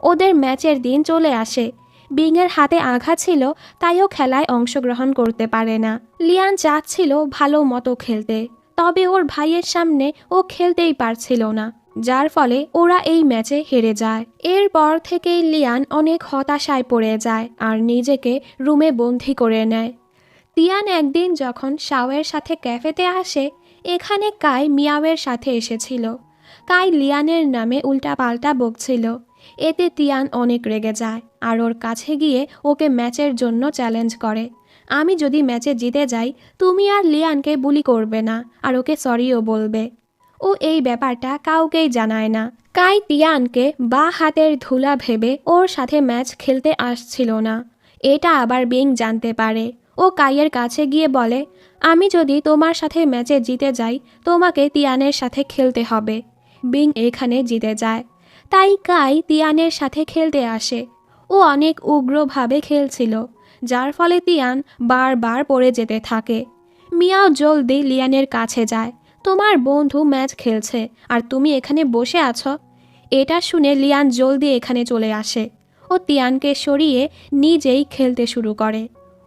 ওদের ম্যাচের দিন চলে আসে। বিংয়ের হাতে আঘাত ছিল, তাইও খেলায় অংশগ্রহণ করতে পারে না। লিয়ান চাচ্ছিল ভালো মতো খেলতে, তবে ওর ভাইয়ের সামনে ও খেলতেই পারছিল না, যার ফলে ওরা এই ম্যাচে হেরে যায়। এরপর থেকেই লিয়ান অনেক হতাশায় পড়ে যায় আর নিজেকে রুমে বন্দি করে নেয়। তিয়ান একদিন যখন শাওয়ের সাথে ক্যাফেতে আসে, এখানে কাই মিয়াওয়ের সাথে এসেছিল। কাই লিয়ানের নামে উল্টাপাল্টা বকছিল। এতে তিয়ান অনেক রেগে যায় আর ওর কাছে গিয়ে ওকে ম্যাচের জন্য চ্যালেঞ্জ করে। আমি যদি ম্যাচে জিতে যাই, তুমি আর লিয়ানকে বুলি করবে না আর ওকে সরিও বলবে। ও এই ব্যাপারটা কাউকেই জানায় না। কাই তিয়ানকে বা হাতের ধুলা ভেবে ওর সাথে ম্যাচ খেলতে আসছিল না। এটা আবার বিং জানতে পারে। ও কাইয়ের কাছে গিয়ে বলে, আমি যদি তোমার সাথে ম্যাচে জিতে যাই, তোমাকে তিয়ানের সাথে খেলতে হবে। বিং এখানে জিতে যায়, তাই কাই তিয়ানের সাথে খেলতে আসে। ও অনেক উগ্রভাবে খেলছিল, যার ফলে তিয়ান বারবার পড়ে যেতে থাকে। মিয়াও জলদি লিয়ানের কাছে যায়, তোমার বন্ধু ম্যাচ খেলছে আর তুমি এখানে বসে আছো। এটা শুনে লিয়ান জলদি এখানে চলে আসে। ও তিয়ানকে সরিয়ে নিজেই খেলতে শুরু করে।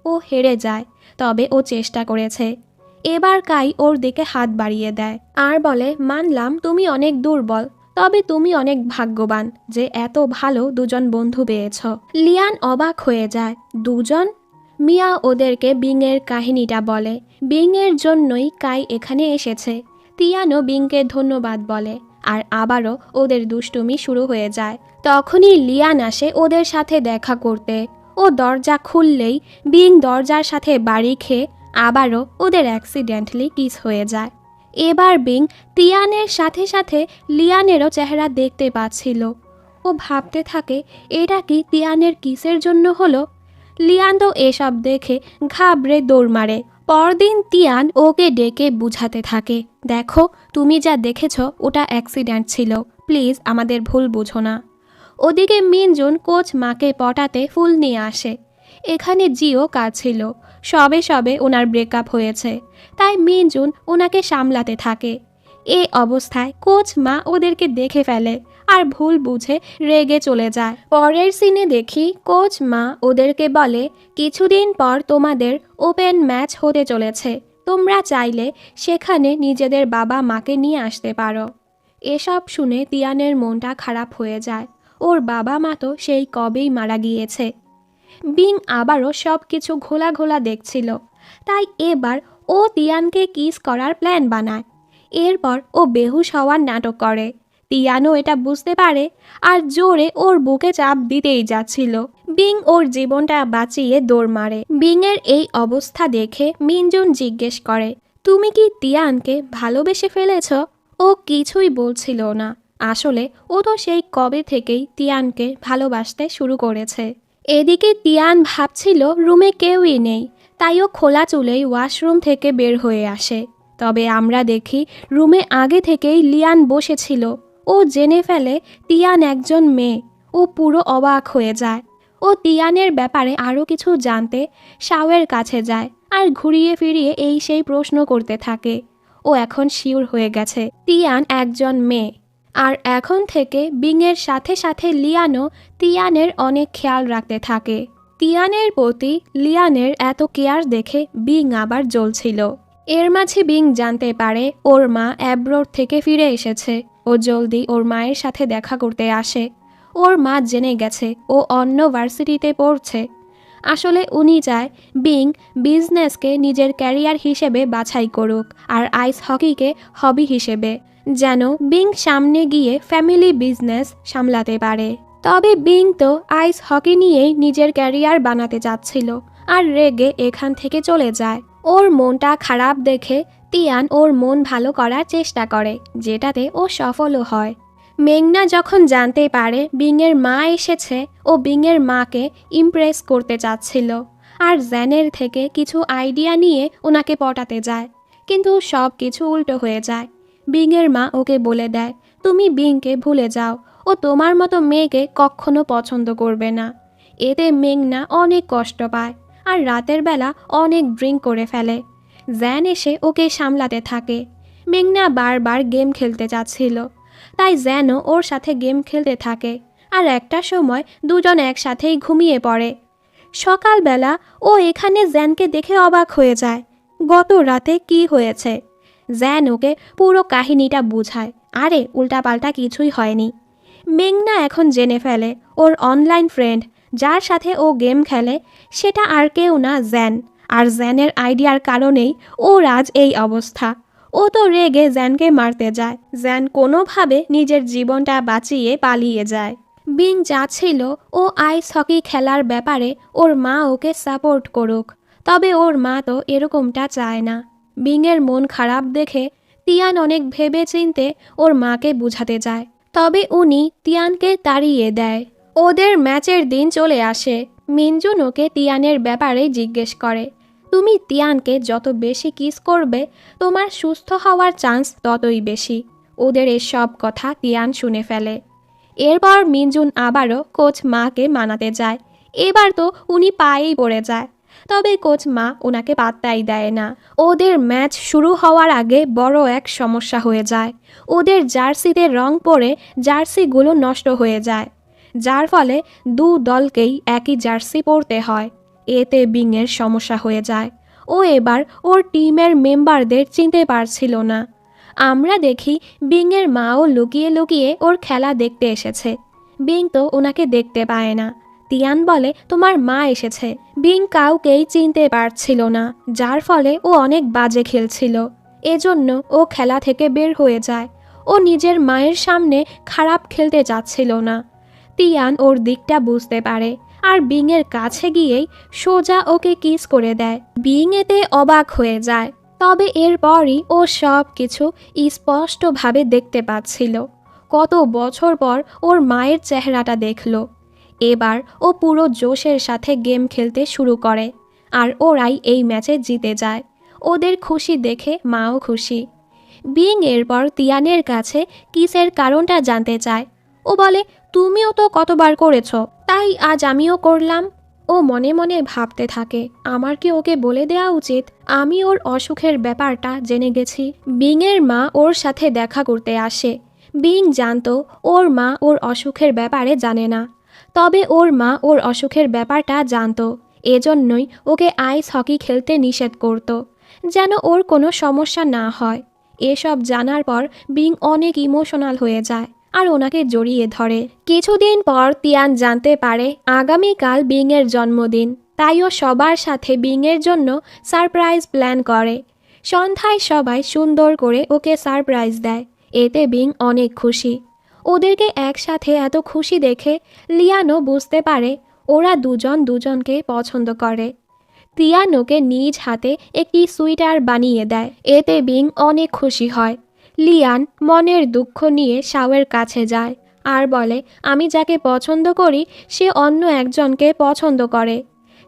ও হেরে যায়, তবে ও চেষ্টা করেছে। এবার কাই ওর দিকে হাত বাড়িয়ে দেয় আর বলে, মানলাম তুমি অনেক দুর্বল, তবে তুমি অনেক ভাগ্যবান যে এত ভালো দুজন বন্ধু পেয়েছ। লিয়ান অবাক হয়ে যায়, দুজন? মিয়া ওদেরকে বিংয়ের কাহিনীটা বলে। বিংয়ের জন্যই কাই এখানে এসেছে। তিয়ানও বিংকে ধন্যবাদ বলে আর আবারও ওদের দুষ্টুমি শুরু হয়ে যায়। তখনই লিয়ান আসে ওদের সাথে দেখা করতে। ও দরজা খুললেই বিং দরজার সাথে বাড়ি খেয়ে আবারও ওদের অ্যাক্সিডেন্টলি কিস হয়ে যায়। এবার বিং তিয়ানের সাথে সাথে লিয়ানেরও চেহারা দেখতে পাচ্ছিল। ও ভাবতে থাকে, এটা কি তিয়ানের কিসের জন্য হলো? লিয়ান তো এসব দেখে ঘাবড়ে দৌড় মারে। পরদিন তিয়ান ওকে ডেকে বুঝাতে থাকে, দেখো তুমি যা দেখেছ ওটা অ্যাক্সিডেন্ট ছিল, প্লিজ আমাদের ভুল বুঝো না। ওদিকে মিনজুন কোচ মাকে পটাতে ফুল নিয়ে আসে। এখানে জিও কাজ ছিল, সবে সবে ওনার ব্রেকআপ হয়েছে, তাই মিনজুন ওনাকে সামলাতে থাকে। এই অবস্থায় কোচ মা ওদেরকে দেখে ফেলে আর ভুল বুঝে রেগে চলে যায়। পরের সিনে দেখি কোচ মা ওদেরকে বলে, কিছুদিন পর তোমাদের ওপেন ম্যাচ হতে চলেছে, তোমরা চাইলে সেখানে নিজেদের বাবা মাকে নিয়ে আসতে পারো। এসব শুনে তিয়ানের মনটা খারাপ হয়ে যায়। ওর বাবা মা তো সেই কবেই মারা গিয়েছে। বিং আবারও সব কিছু ঘোলা ঘোলা দেখছিল, তাই এবার ও তিয়ানকে কিস করার প্ল্যান বানায়। এরপর ও বেহুশ হওয়ার নাটক করে। তিয়ানও এটা বুঝতে পারে আর জোরে ওর বুকে চাপ দিতেই যাচ্ছিল। বিং ওর জীবনটা বাঁচিয়ে দৌড় মারে। বিংয়ের এই অবস্থা দেখে মিনজুন জিজ্ঞেস করে, তুমি কি তিয়ানকে ভালোবেসে ফেলেছ? ও কিছুই বলছিল না। আসলে ও তো সেই কবে থেকেই তিয়ানকে ভালোবাসতে শুরু করেছে। এদিকে তিয়ান ভাবছিল রুমে কেউই নেই, তাই ও খোলা চুলেই ওয়াশরুম থেকে বের হয়ে আসে। তবে আমরা দেখি রুমে আগে থেকেই লিয়ান বসেছিল। ও জেনে ফেলে তিয়ান একজন মেয়ে। ও পুরো অবাক হয়ে যায়। ও তিয়ানের ব্যাপারে আরও কিছু জানতে শাওয়ের কাছে যায় আর ঘুরিয়ে ফিরিয়ে এই সেই প্রশ্ন করতে থাকে। ও এখন শিওর হয়ে গেছে তিয়ান একজন মেয়ে। আর এখন থেকে বিংয়ের সাথে সাথে লিয়ানও তিয়ানের অনেক খেয়াল রাখতে থাকে। তিয়ানের প্রতি লিয়ানের এত কেয়ার দেখে বিং আবার জ্বলছিল। এর মাঝে বিং জানতে পারে ওর মা অ্যাব্রোড থেকে ফিরে এসেছে। ও জলদি ওর মায়ের সাথে দেখা করতে আসে। ওর মা জেনে গেছে ও অন্য ভার্সিটিতে পড়ছে। আসলে উনি চায় বিং বিজনেসকে নিজের ক্যারিয়ার হিসেবে বাছাই করুক আর আইস হকিকে হবি হিসেবে, যেন বিং সামনে গিয়ে ফ্যামিলি বিজনেস সামলাতে পারে। তবে বিং তো আইস হকি নিয়েই নিজের ক্যারিয়ার বানাতে চাচ্ছিল আর রেগে এখান থেকে চলে যায়। ওর মনটা খারাপ দেখে তিয়ান ওর মন ভালো করার চেষ্টা করে, যেটাতে ও সফলও হয়। মেঘনা যখন জানতে পারে বিংয়ের মা এসেছে, ও বিংয়ের মাকে ইমপ্রেস করতে চাচ্ছিল আর জ্যানের থেকে কিছু আইডিয়া নিয়ে ওনাকে পটাতে যায়। কিন্তু সব কিছু উল্টো হয়ে যায়। বিংয়ের মা ওকে বলে দেয়, তুমি বিংকে ভুলে যাও, ও তোমার মতো মেয়েকে কখনো পছন্দ করবে না। এতে মেঘনা অনেক কষ্ট পায় আর রাতের বেলা অনেক ড্রিঙ্ক করে ফেলে। জ্যান এসে ওকে সামলাতে থাকে। মেঘনা বারবার গেম খেলতে চাচ্ছিল, তাই জ্যানও ওর সাথে গেম খেলতে থাকে। আর একটা সময় দুজন একসাথেই ঘুমিয়ে পড়ে। সকালবেলা ও এখানে জ্যানকে দেখে অবাক হয়ে যায়। গত রাতে কি হয়েছে? জ্যান ওকে পুরো কাহিনীটা বুঝায়। আরে উল্টাপাল্টা কিছুই হয়নি। মেঘনা এখন জেনে ফেলে ওর অনলাইন ফ্রেন্ড যার সাথে ও গেম খেলে সেটা আর কেউ না, জ্যান। আর জ্যানের আইডিয়ার কারণেই ওর আজ এই অবস্থা। ও তো রেগে জ্যানকে মারতে যায়। জ্যান কোনোভাবে নিজের জীবনটা বাঁচিয়ে পালিয়ে যায়। বিং চাচ্ছিল ও আইস হকি খেলার ব্যাপারে ওর মা ওকে সাপোর্ট করুক, তবে ওর মা তো এরকমটা চায় না। বিংয়ের মন খারাপ দেখে তিয়ান অনেক ভেবে চিনতে ওর মাকে বুঝাতে যায়, তবে উনি তিয়ানকে তাড়িয়ে দেয়। ওদের ম্যাচের দিন চলে আসে। মিনজুন ওকে তিয়ানের ব্যাপারে জিজ্ঞেস করে, তুমি তিয়ানকে যত বেশি কিস করবে তোমার সুস্থ হওয়ার চান্স ততই বেশি। ওদের এসব কথা তিয়ান শুনে ফেলে। এরপর মিনজুন আবারও কোচ মাকে মানাতে যায়। এবার তো উনি পায়েই পড়ে যায়, তবে কোচ মা ওনাকে পাত্তাই দেয় না। ওদের ম্যাচ শুরু হওয়ার আগে বড় এক সমস্যা হয়ে যায়। ওদের জার্সিতে রং পড়ে জার্সিগুলো নষ্ট হয়ে যায়, যার ফলে দু দলকেই একই জার্সি পরতে হয়। এতে বিংয়ের সমস্যা হয়ে যায়। ও এবার ওর টিমের মেম্বারদের চিনতে পারছিল না। আমরা দেখি বিংয়ের মাও লুকিয়ে লুকিয়ে ওর খেলা দেখতে এসেছে। বিং তো ওনাকে দেখতে পায় না। তিয়ান বলে, তোমার মা এসেছে। বিং কাউকেই চিনতে পারছিল না, যার ফলে ও অনেক বাজে খেলছিল। এজন্য ও খেলা থেকে বের হয়ে যায়। ও নিজের মায়ের সামনে খারাপ খেলতে চাচ্ছিল না। তিয়ান ওর দিকটা বুঝতে পারে আর বিংয়ের কাছে গিয়েই সোজা ওকে কিস করে দেয়। বিং এতে অবাক হয়ে যায়, তবে এরপরই ও সব কিছু স্পষ্টভাবে দেখতে পাচ্ছিল। কত বছর পর ওর মায়ের চেহারাটা দেখল। এবার ও পুরো জোশের সাথে গেম খেলতে শুরু করে আর ওরাই এই ম্যাচে জিতে যায়। ওদের খুশি দেখে মাও খুশি। বিং এরপর তিয়ানের কাছে কিসের কারণটা জানতে চায়। ও বলে, তুমিও তো কতবার করেছ, তাই আজ আমিও করলাম। ও মনে মনে ভাবতে থাকে, আমার কি ওকে বলে দেওয়া উচিত? আমি ওর অসুখের ব্যাপারটা জেনে গেছি। বিংয়ের মা ওর সাথে দেখা করতে আসে। বিং জানতো ওর মা ওর অসুখের ব্যাপারে জানে না, তবে ওর মা ওর অসুখের ব্যাপারটা জানতো। এজন্যই ওকে আইস হকি খেলতে নিষেধ করত, যেন ওর কোনো সমস্যা না হয়। এসব জানার পর বিং অনেক ইমোশনাল হয়ে যায় আর ওনাকে জড়িয়ে ধরে। কিছুদিন পর তিয়ান জানতে পারে আগামীকাল বিংয়ের জন্মদিন, তাই ও সবার সাথে বিংয়ের জন্য সারপ্রাইজ প্ল্যান করে। সন্ধ্যায় সবাই সুন্দর করে ওকে সারপ্রাইজ দেয়। এতে বিং অনেক খুশি। ওদেরকে একসাথে এত খুশি দেখে লিয়ানও বুঝতে পারে ওরা দুজন দুজনকে পছন্দ করে। তিয়ান ওকে নিজ হাতে একটি সুইটার বানিয়ে দেয়। এতে বিং অনেক খুশি হয়। লিয়ান মনের দুঃখ নিয়ে শাওয়ের কাছে যায় আর বলে, আমি যাকে পছন্দ করি সে অন্য একজনকে পছন্দ করে।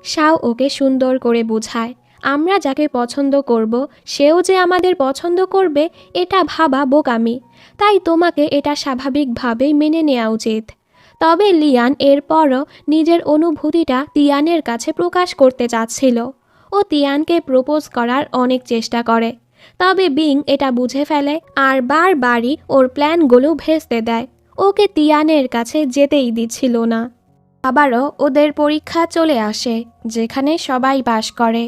শাও ওকে সুন্দর করে বোঝায়, আমরা যাকে পছন্দ করব সেও যে আমাদের পছন্দ করবে এটা ভাবা বোকামি, তাই তোমাকে এটা স্বাভাবিকভাবেই মেনে নেওয়া উচিত। তবে লিয়ান এরপরও নিজের অনুভূতিটা তিয়ানের কাছে প্রকাশ করতে চাচ্ছিল। ও তিয়ানকে প্রপোজ করার অনেক চেষ্টা করে, তবে বিং এটা বুঝে ফেলে আর বারবারই ওর প্ল্যানগুলো ভেস্তে দেয়। ওকে তিয়ানের কাছে যেতেই দিচ্ছিল না। আবারও ওদের পরীক্ষা চলে আসে, যেখানে সবাই পাস করে।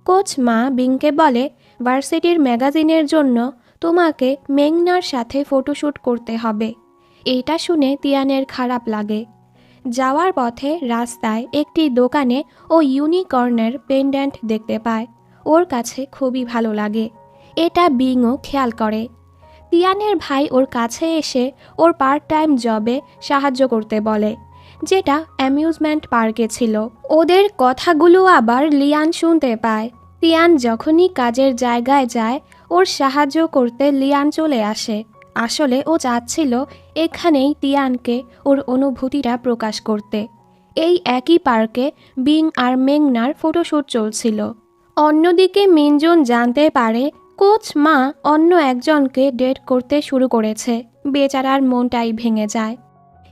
কোচ মা বিংকে বলে, ভার্সিটির ম্যাগাজিনের জন্য তোমাকে মেঘনার সাথে ফটোশ্যুট করতে হবে। এটা শুনে তিয়ানের খারাপ লাগে। যাওয়ার পথে রাস্তায় একটি দোকানে ও ইউনিকর্নের পেন্ডেন্ট দেখতে পায়। ওর কাছে খুবই ভালো লাগে। এটা বিংও খেয়াল করে। তিয়ানের ভাই ওর কাছে এসে ওর পার্ট টাইম জবে সাহায্য করতে বলে, যেটা অ্যামিউজমেন্ট পার্কে ছিল। ওদের কথাগুলো আবার লিয়ান শুনতে পায়। তিয়ান যখনই কাজের জায়গায় যায় ওর সাহায্য করতে লিয়ান চলে আসে। আসলে ও চাচ্ছিল এখানেই তিয়ানকে ওর অনুভূতিটা প্রকাশ করতে। এই একই পার্কে বিং আর মেঘনার ফটোশ্যুট চলছিল। অন্যদিকে মিনজুন জানতে পারে কোচ মা অন্য একজনকে ডেট করতে শুরু করেছে। বেচারার মনটাই ভেঙে যায়।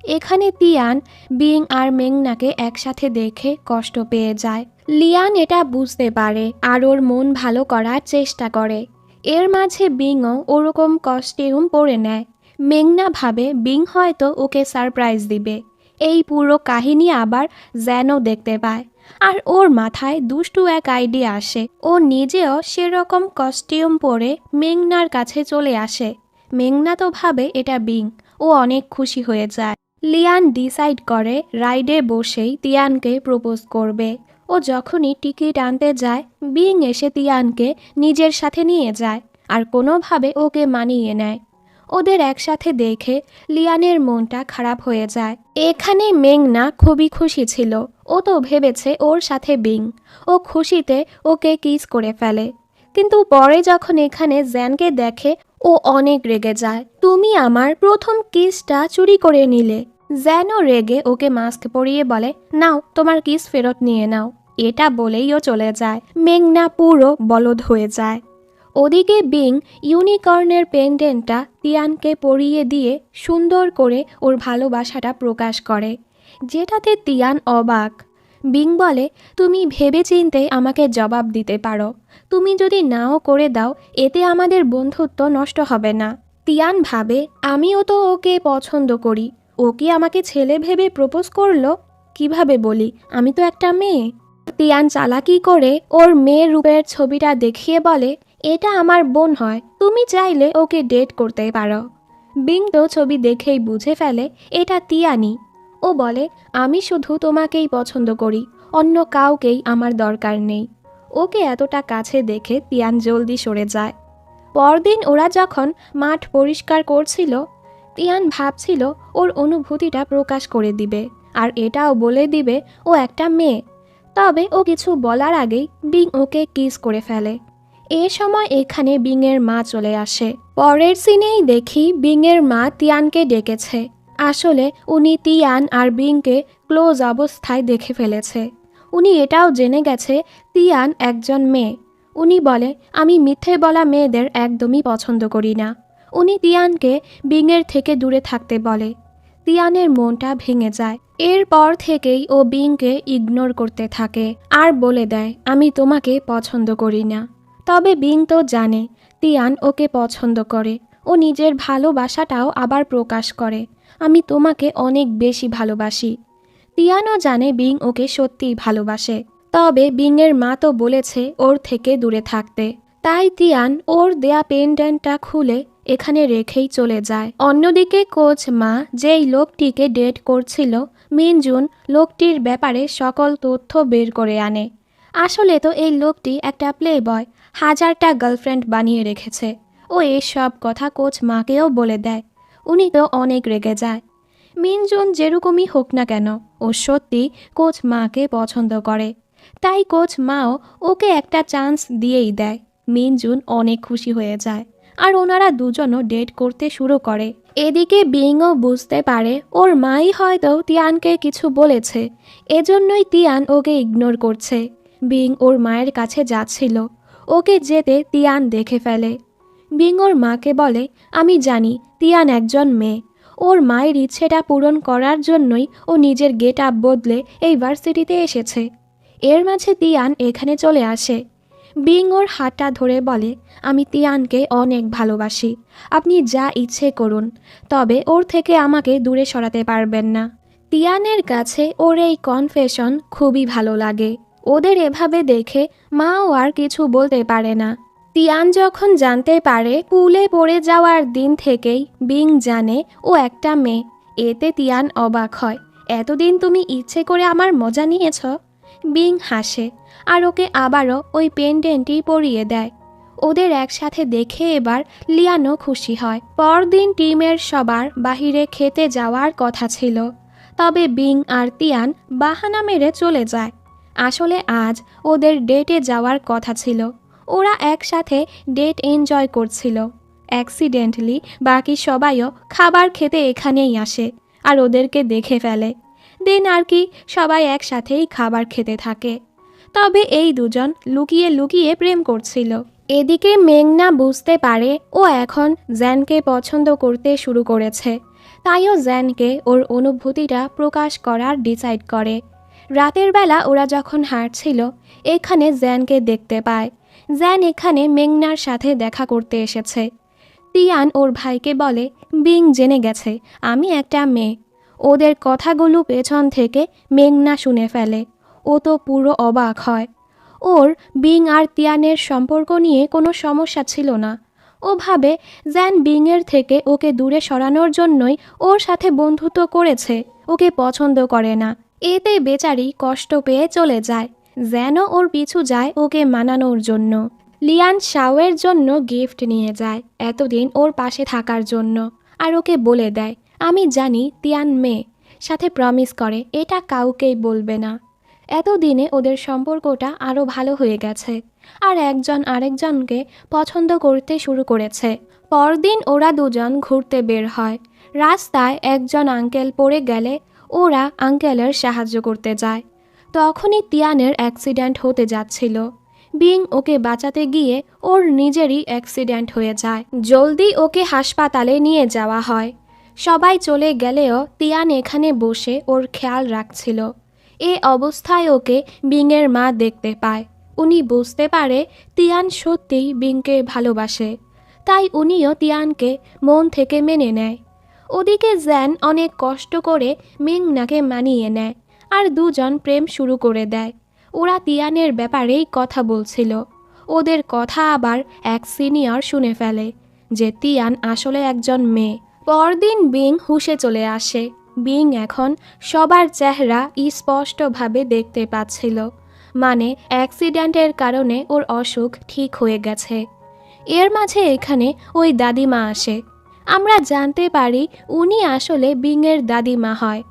এখানে তিয়ান বিং আর মেঘনাকে একসাথে দেখে কষ্ট পেয়ে যায়। লিয়ান এটা বুঝতে পারে আর ওর মন ভালো করার চেষ্টা করে। এর মাঝে বিংও ওরকম কস্টিউম পরে নেয়। মেঘনা ভাবে বিং হয়তো ওকে সারপ্রাইজ দিবে। এই পুরো কাহিনী আবার জ্যানও দেখতে পায় আর ওর মাথায় দুষ্টু এক আইডিয়া আসে। ও নিজেও সেরকম কস্টিউম পরে মেঘনার কাছে চলে আসে। মেঘনা তো ভাবে এটা বিং। ও অনেক খুশি হয়ে যায়। লিয়ান ডিসাইড করে রাইডে বসেই তিয়ানকে প্রপোজ করবে। ও যখনই টিকিট আনতে যায় বিং এসে তিয়ানকে নিজের সাথে নিয়ে যায় আর কোনোভাবে ওকে মানিয়ে নেয়। ওদের একসাথে দেখে লিয়ানের মনটা খারাপ হয়ে যায়। এখানে মেঘনা খুবই খুশি ছিল। ও তো ভেবেছে ওর সাথে বিং। ও খুশিতে ওকে কিস করে ফেলে। কিন্তু পরে যখন এখানে জ্যানকে দেখে ও অনেক রেগে যায়। তুমি আমার প্রথম কিসটা চুরি করে নিলে। জ্যানও রেগে ওকে মাস্ক পরিয়ে বলে, নাও তোমার কিস ফেরত নিয়ে নাও। এটা বলেই ও চলে যায়। মেঘনা পুরো বলদ হয়ে যায়। ওদিকে বিং ইউনিকর্নের পেন্ডেন্টটা তিয়ানকে পরিয়ে দিয়ে সুন্দর করে ওর ভালোবাসাটা প্রকাশ করে, যেটাতে তিয়ান অবাক। বিং বলে, তুমি ভেবেচিন্তে আমাকে জবাব দিতে পারো। তুমি যদি নাও করে দাও এতে আমাদের বন্ধুত্ব নষ্ট হবে না। তিয়ান ভাবে, আমিও তো ওকে পছন্দ করি। ও কি আমাকে ছেলে ভেবে প্রপোজ করলো? কিভাবে বলি, আমি তো একটা মেয়ে। তিয়ান চালাকি করে ওর মেয়ের রূপের ছবিটা দেখিয়ে বলে, এটা আমার বোন হয়, তুমি চাইলে ওকে ডেট করতে পারো। বিং তো ছবি দেখেই বুঝে ফেলে এটা তিয়ানি। ও বলে, আমি শুধু তোমাকেই পছন্দ করি, অন্য কাউকেই আমার দরকার নেই। ওকে এতটা কাছে দেখে তিয়ান জলদি সরে যায়। পরদিন ওরা যখন মাঠ পরিষ্কার করছিল তিয়ান ভাবছিল ওর অনুভূতিটা প্রকাশ করে দিবে আর এটাও বলে দিবে ও একটা মেয়ে। তবে ও কিছু বলার আগেই বিং ওকে কিস করে ফেলে। এ সময় এখানে বিংয়ের মা চলে আসে। পরের সিনেই দেখি বিংয়ের মা তিয়ানকে ডেকেছে। আসলে উনি তিয়ান আর বিংকে ক্লোজ অবস্থায় দেখে ফেলেছে। উনি এটাও জেনে গেছে তিয়ান একজন মেয়ে। উনি বলে, আমি মিথ্যে বলা মেয়েদের একদমই পছন্দ করি না। উনি তিয়ানকে বিংয়ের থেকে দূরে থাকতে বলে। তিয়ানের মনটা ভেঙে যায়। এরপর থেকেই ও বিংকে ইগনোর করতে থাকে আর বলে দেয়, আমি তোমাকে পছন্দ করি না। তবে বিং তো জানে তিয়ান ওকে পছন্দ করে। ও নিজের ভালোবাসাটাও আবার প্রকাশ করে, আমি তোমাকে অনেক বেশি ভালোবাসি। তিয়ানও জানে বিং ওকে সত্যিই ভালোবাসে। তবে বিংয়ের মা তো বলেছে ওর থেকে দূরে থাকতে। তাই তিয়ান ওর দেয়া পেন্ডেন্টটা খুলে এখানে রেখেই চলে যায়। অন্যদিকে কোচ মা যেই লোকটিকে ডেট করছিল মিনজুন লোকটির ব্যাপারে সকল তথ্য বের করে আনে। আসলে তো এই লোকটি একটা প্লে বয়, হাজারটা গার্লফ্রেন্ড বানিয়ে রেখেছে। ও এসব কথা কোচ মাকেও বলে দেয়। উনি তো অনেক রেগে যায়। মিনজুন যেরকমই হোক না কেন ও সত্যি কোচ মাকে পছন্দ করে, তাই কোচ মাও ওকে একটা চান্স দিয়েই দেয়। মিনজুন অনেক খুশি হয়ে যায় আর ওনারা দুজনও ডেট করতে শুরু করে। এদিকে বিংও বুঝতে পারে ওর মাই হয়তো তিয়ানকে কিছু বলেছে, এজন্যই তিয়ান ওকে ইগনোর করছে। বিং ওর মায়ের কাছে যাচ্ছিল, ওকে যেতে তিয়ান দেখে ফেলে। বিং ওর মাকে বলে, আমি জানি তিয়ান একজন মেয়ে, ওর মায়ের ইচ্ছেটা পূরণ করার জন্যই ও নিজের গেট আপ বদলে এই ভার্সিটিতে এসেছে। এর মাঝে তিয়ান এখানে চলে আসে। বিং ওর হাতটা ধরে বলে, আমি তিয়ানকে অনেক ভালোবাসি, আপনি যা ইচ্ছে করুন, তবে ওর থেকে আমাকে দূরে সরাতে পারবেন না। তিয়ানের কাছে ওর এই কনফেশন খুবই ভালো লাগে। ওদের এভাবে দেখে মাও আর কিছু বলতে পারে না। তিয়ান যখন জানতে পারে পুলে পড়ে যাওয়ার দিন থেকেই বিং জানে ও একটা মেয়ে, এতে তিয়ান অবাক হয়। এতদিন তুমি ইচ্ছে করে আমার মজা নিয়েছ? বিং হাসে আর ওকে আবারও ওই পেন্ডেন্টই পরিয়ে দেয়। ওদের একসাথে দেখে এবার লিয়ানও খুশি হয়। পরদিন টিমের সবার বাহিরে খেতে যাওয়ার কথা ছিল, তবে বিং আর তিয়ান বাহানা মেরে চলে যায়। আসলে আজ ওদের ডেটে যাওয়ার কথা ছিল। ওরা একসাথে ডেট এনজয় করছিল। অ্যাক্সিডেন্টলি বাকি সবাইও খাবার খেতে এখানেই আসে আর ওদেরকে দেখে ফেলে। দেন আর কি সবাই একসাথেই খাবার খেতে থাকে। তবে এই দুজন লুকিয়ে লুকিয়ে প্রেম করছিল। এদিকে মেঘনা বুঝতে পারে ও এখন জ্যানকে পছন্দ করতে শুরু করেছে, তাইও জ্যানকে ওর অনুভূতিটা প্রকাশ করার ডিসাইড করে। রাতের বেলা ওরা যখন হাঁটছিল এখানে জ্যানকে দেখতে পায়। জ্যান এখানে মেঘনার সাথে দেখা করতে এসেছে। তিয়ান ওর ভাইকে বলে, বিং জেনে গেছে আমি একটা মেয়ে। ওদের কথাগুলো পেছন থেকে মেঘনা শুনে ফেলে। ও তো পুরো অবাক হয়। ওর বিং আর তিয়ানের সম্পর্ক নিয়ে কোনো সমস্যা ছিল না। ও ভাবে জ্যান বিংয়ের থেকে ওকে দূরে সরানোর জন্যই ওর সাথে বন্ধুত্ব করেছে, ওকে পছন্দ করে না। এতে বেচারি কষ্ট পেয়ে চলে যায়। জ্যানও ওর পিছু যায় ওকে মানানোর জন্য। লিয়ান শাওয়ের জন্য গিফট নিয়ে যায় এতদিন ওর পাশে থাকার জন্য, আর ওকে বলে দেয় আমি জানি তিয়ান মেয়ে, সাথে প্রমিস করে এটা কাউকেই বলবে না। এতদিনে ওদের সম্পর্কটা আরও ভালো হয়ে গেছে আর একজন আরেকজনকে পছন্দ করতে শুরু করেছে। পরদিন ওরা দুজন ঘুরতে বের হয়। রাস্তায় একজন আঙ্কেল পড়ে গেলে ওরা আঙ্কেলের সাহায্য করতে যায়। তখনই তিয়ানের অ্যাক্সিডেন্ট হতে যাচ্ছিল। বিং ওকে বাঁচাতে গিয়ে ওর নিজেরই অ্যাক্সিডেন্ট হয়ে যায়। জলদি ওকে হাসপাতালে নিয়ে যাওয়া হয়। সবাই চলে গেলেও তিয়ান এখানে বসে ওর খেয়াল রাখছিল। এ অবস্থায় ওকে বিংয়ের মা দেখতে পায়। উনি বুঝতে পারে তিয়ান সত্যিই বিংকে ভালোবাসে, তাই উনিও তিয়ানকে মন থেকে মেনে নেয়। ওদিকে জ্যান অনেক কষ্ট করে মেঘনাকে মানিয়ে নেয় আর দুজন প্রেম শুরু করে দেয়। ওরা তিয়ানের ব্যাপারেই কথা বলছিল। ওদের কথা আবার এক সিনিয়র শুনে ফেলে যে তিয়ান আসলে একজন মেয়ে। পরদিন বিং হুঁশে চলে আসে। বিং এখন সবার চেহারা স্পষ্টভাবে দেখতে পাচ্ছিল, মানে অ্যাক্সিডেন্টের কারণে ওর অসুখ ঠিক হয়ে গেছে। এর মাঝে এখানে ওই দাদিমা আসে। আমরা জানতে পারি উনি আসলে বিংয়ের দাদিমা হয়।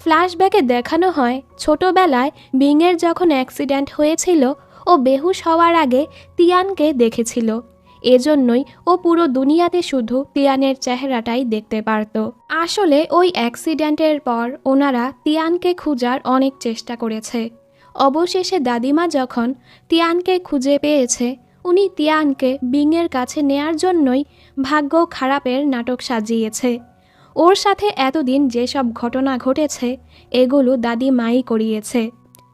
ফ্ল্যাশব্যাকে দেখানো হয় ছোটবেলায় বিংয়ের যখন অ্যাক্সিডেন্ট হয়েছিল ও বেহুশ হওয়ার আগে তিয়ানকে দেখেছিল। এজন্যই ও পুরো দুনিয়াতে শুধু তিয়ানের চেহারাটাই দেখতে পারত। আসলে ওই অ্যাক্সিডেন্টের পর ওনারা তিয়ানকে খোঁজার অনেক চেষ্টা করেছে। অবশেষে দাদিমা যখন তিয়ানকে খুঁজে পেয়েছে, উনি তিয়ানকে বিংয়ের কাছে নেয়ার জন্যই ভাগ্য খারাপের নাটক সাজিয়েছে। ওর সাথে এতদিন যেসব ঘটনা ঘটেছে এগুলো দাদিমাই করিয়েছে।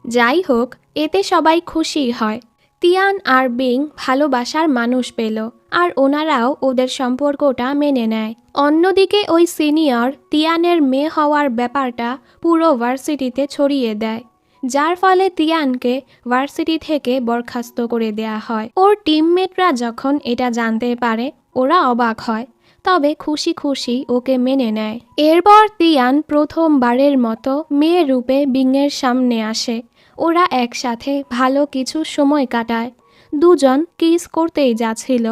যাই হোক, এতে সবাই খুশি হয়। তিয়ান আর বিং ভালোবাসার মানুষ পেল আর ওনারাও ওদের সম্পর্কটা মেনে নেয়। অন্যদিকে ওই সিনিয়র তিয়ানের মেয়ে হওয়ার ব্যাপারটা পুরো ভার্সিটিতে ছড়িয়ে দেয়, যার ফলে তিয়ানকে ভার্সিটি থেকে বরখাস্ত করে দেয়া হয়। ওর টিমমেটরা যখন এটা জানতে পারে ওরা অবাক হয় তবে খুশি খুশি ওকে মেনে নেয়। এরপর তিয়ান প্রথমবারের মতো মেয়ে রূপে বিংয়ের সামনে আসে। ওরা একসাথে ভালো কিছু সময় কাটায়। দুজন কিস করতেই যাচ্ছিল,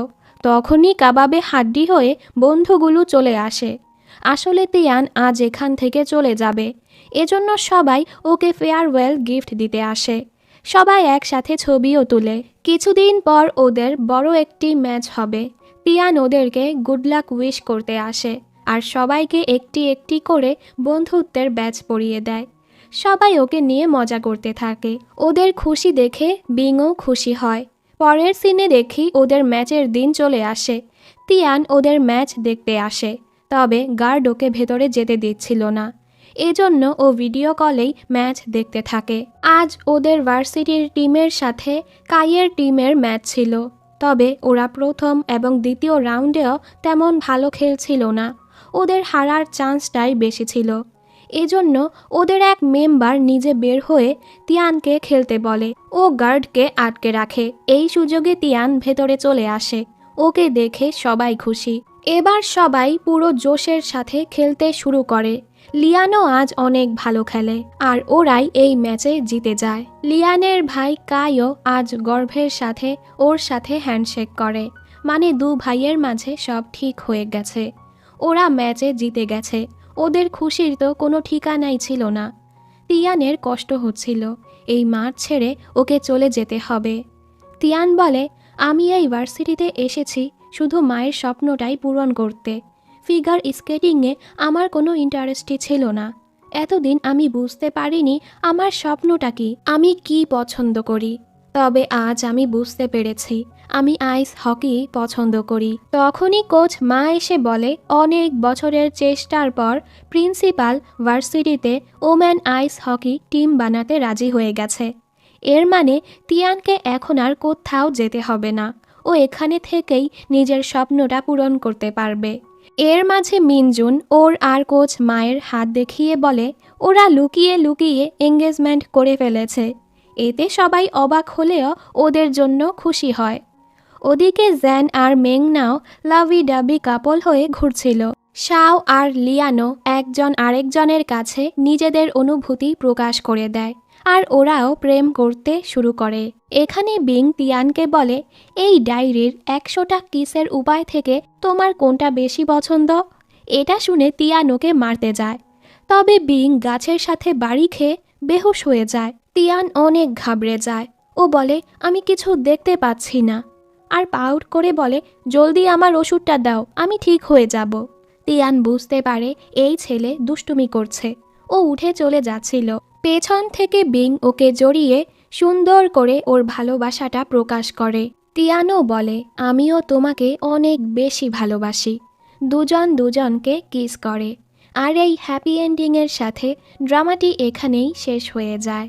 তখনই কাবাবে হাড্ডি হয়ে বন্ধুগুলো চলে আসে। আসলে তিয়ান আজ এখান থেকে চলে যাবে, এজন্য সবাই ওকে ফেয়ারওয়েল গিফট দিতে আসে। সবাই একসাথে ছবিও তুলে। কিছুদিন পর ওদের বড় একটি ম্যাচ হবে। তিয়ান ওদেরকে গুড লাক উইশ করতে আসে আর সবাইকে একটি একটি করে বন্ধুত্বের ব্যাচ পরিয়ে দেয়। সবাই ওকে নিয়ে মজা করতে থাকে। ওদের খুশি দেখে বিংও খুশি হয়। পরের সিনে দেখি ওদের ম্যাচের দিন চলে আসে। তিয়ান ওদের ম্যাচ দেখতে আসে, তবে গার্ড ওকে ভেতরে যেতে দিচ্ছিল না। এজন্য ও ভিডিও কলেই ম্যাচ দেখতে থাকে। আজ ওদের ভার্সিটির টিমের সাথে কাইয়ের টিমের ম্যাচ ছিল, তবে ওরা প্রথম এবং দ্বিতীয় রাউন্ডেও তেমন ভালো খেলছিল না। ওদের হারার চান্সটাই বেশি ছিল। এজন্য ওদের এক মেম্বার নিজে বের হয়ে তিয়ানকে খেলতে বলে। ও গার্ডকে আটকে রাখে। এই সুযোগে তিয়ান ভেতরে চলে আসে। ওকে দেখে সবাই খুশি। এবার সবাই পুরো জোশের সাথে খেলতে শুরু করে। লিয়ানও আজ অনেক ভালো খেলে আর ওরাই এই ম্যাচে জিতে যায়। লিয়ানের ভাই কাইও আজ গর্বের সাথে ওর সাথে হ্যান্ডশেক করে, মানে দু ভাইয়ের মাঝে সব ঠিক হয়ে গেছে। ওরা ম্যাচে জিতে গেছে। ওদের খুশির তো কোনো ঠিকানাই ছিল না। তিয়ানের কষ্ট হচ্ছিল, এই মাঠ ছেড়ে ওকে চলে যেতে হবে। তিয়ান বলে, আমি এই ভার্সিটিতে এসেছি শুধু মায়ের স্বপ্নটাই পূরণ করতে। ফিগার স্কেটিংয়ে আমার কোনো ইন্টারেস্টই ছিল না। এতদিন আমি বুঝতে পারিনি আমার স্বপ্নটা কি, আমি কি পছন্দ করি। তবে আজ আমি বুঝতে পেরেছি আমি আইস হকি পছন্দ করি। তখনই কোচ মা এসে বলে, অনেক বছরের চেষ্টার পর প্রিন্সিপাল ভার্সিটিতে ওম্যান আইস হকি টিম বানাতে রাজি হয়ে গেছে। এর মানে তিয়ানকে এখন আর কোথাও যেতে হবে না। ও এখানে থেকেই নিজের স্বপ্নটা পূরণ করতে পারবে। এর মাঝে মিনজুন ওর আর কোচ মায়ের হাত দেখিয়ে বলে, ওরা লুকিয়ে লুকিয়ে এঙ্গেজমেন্ট করে ফেলেছে। এতে সবাই অবাক হলেও ওদের জন্য খুশি হয়। ওদিকে জ্যান আর মেংনাও লাভি ডাবি কাপল হয়ে ঘুরছিল। শাও আর লিয়ানো একজন আরেকজনের কাছে নিজেদের অনুভূতি প্রকাশ করে দেয় আর ওরাও প্রেম করতে শুরু করে। এখানে বিং তিয়ানকে বলে, এই ডায়েরির 100টা কিসের উপায় থেকে তোমার কোনটা বেশি পছন্দ? এটা শুনে তিয়ান ওকে মারতে যায়, তবে বিং গাছের সাথে বাড়ি খেয়ে বেহুশ হয়ে যায়। তিয়ান অনেক ঘাবড়ে যায়। ও বলে, আমি কিছু দেখতে পাচ্ছি না, আর পাউট করে বলে, জলদি আমার ওষুধটা দাও, আমি ঠিক হয়ে যাব। তিয়ান বুঝতে পারে এই ছেলে দুষ্টুমি করছে। ও উঠে চলে যাচ্ছিল, পেছন থেকে বিং ওকে জড়িয়ে সুন্দর করে ওর ভালোবাসাটা প্রকাশ করে। তিয়ানও বলে, আমিও তোমাকে অনেক বেশি ভালোবাসি। দুজন দুজনকে কিস করে। আর এই হ্যাপি এন্ডিংয়ের সাথে ড্রামাটি এখানেই শেষ হয়ে যায়।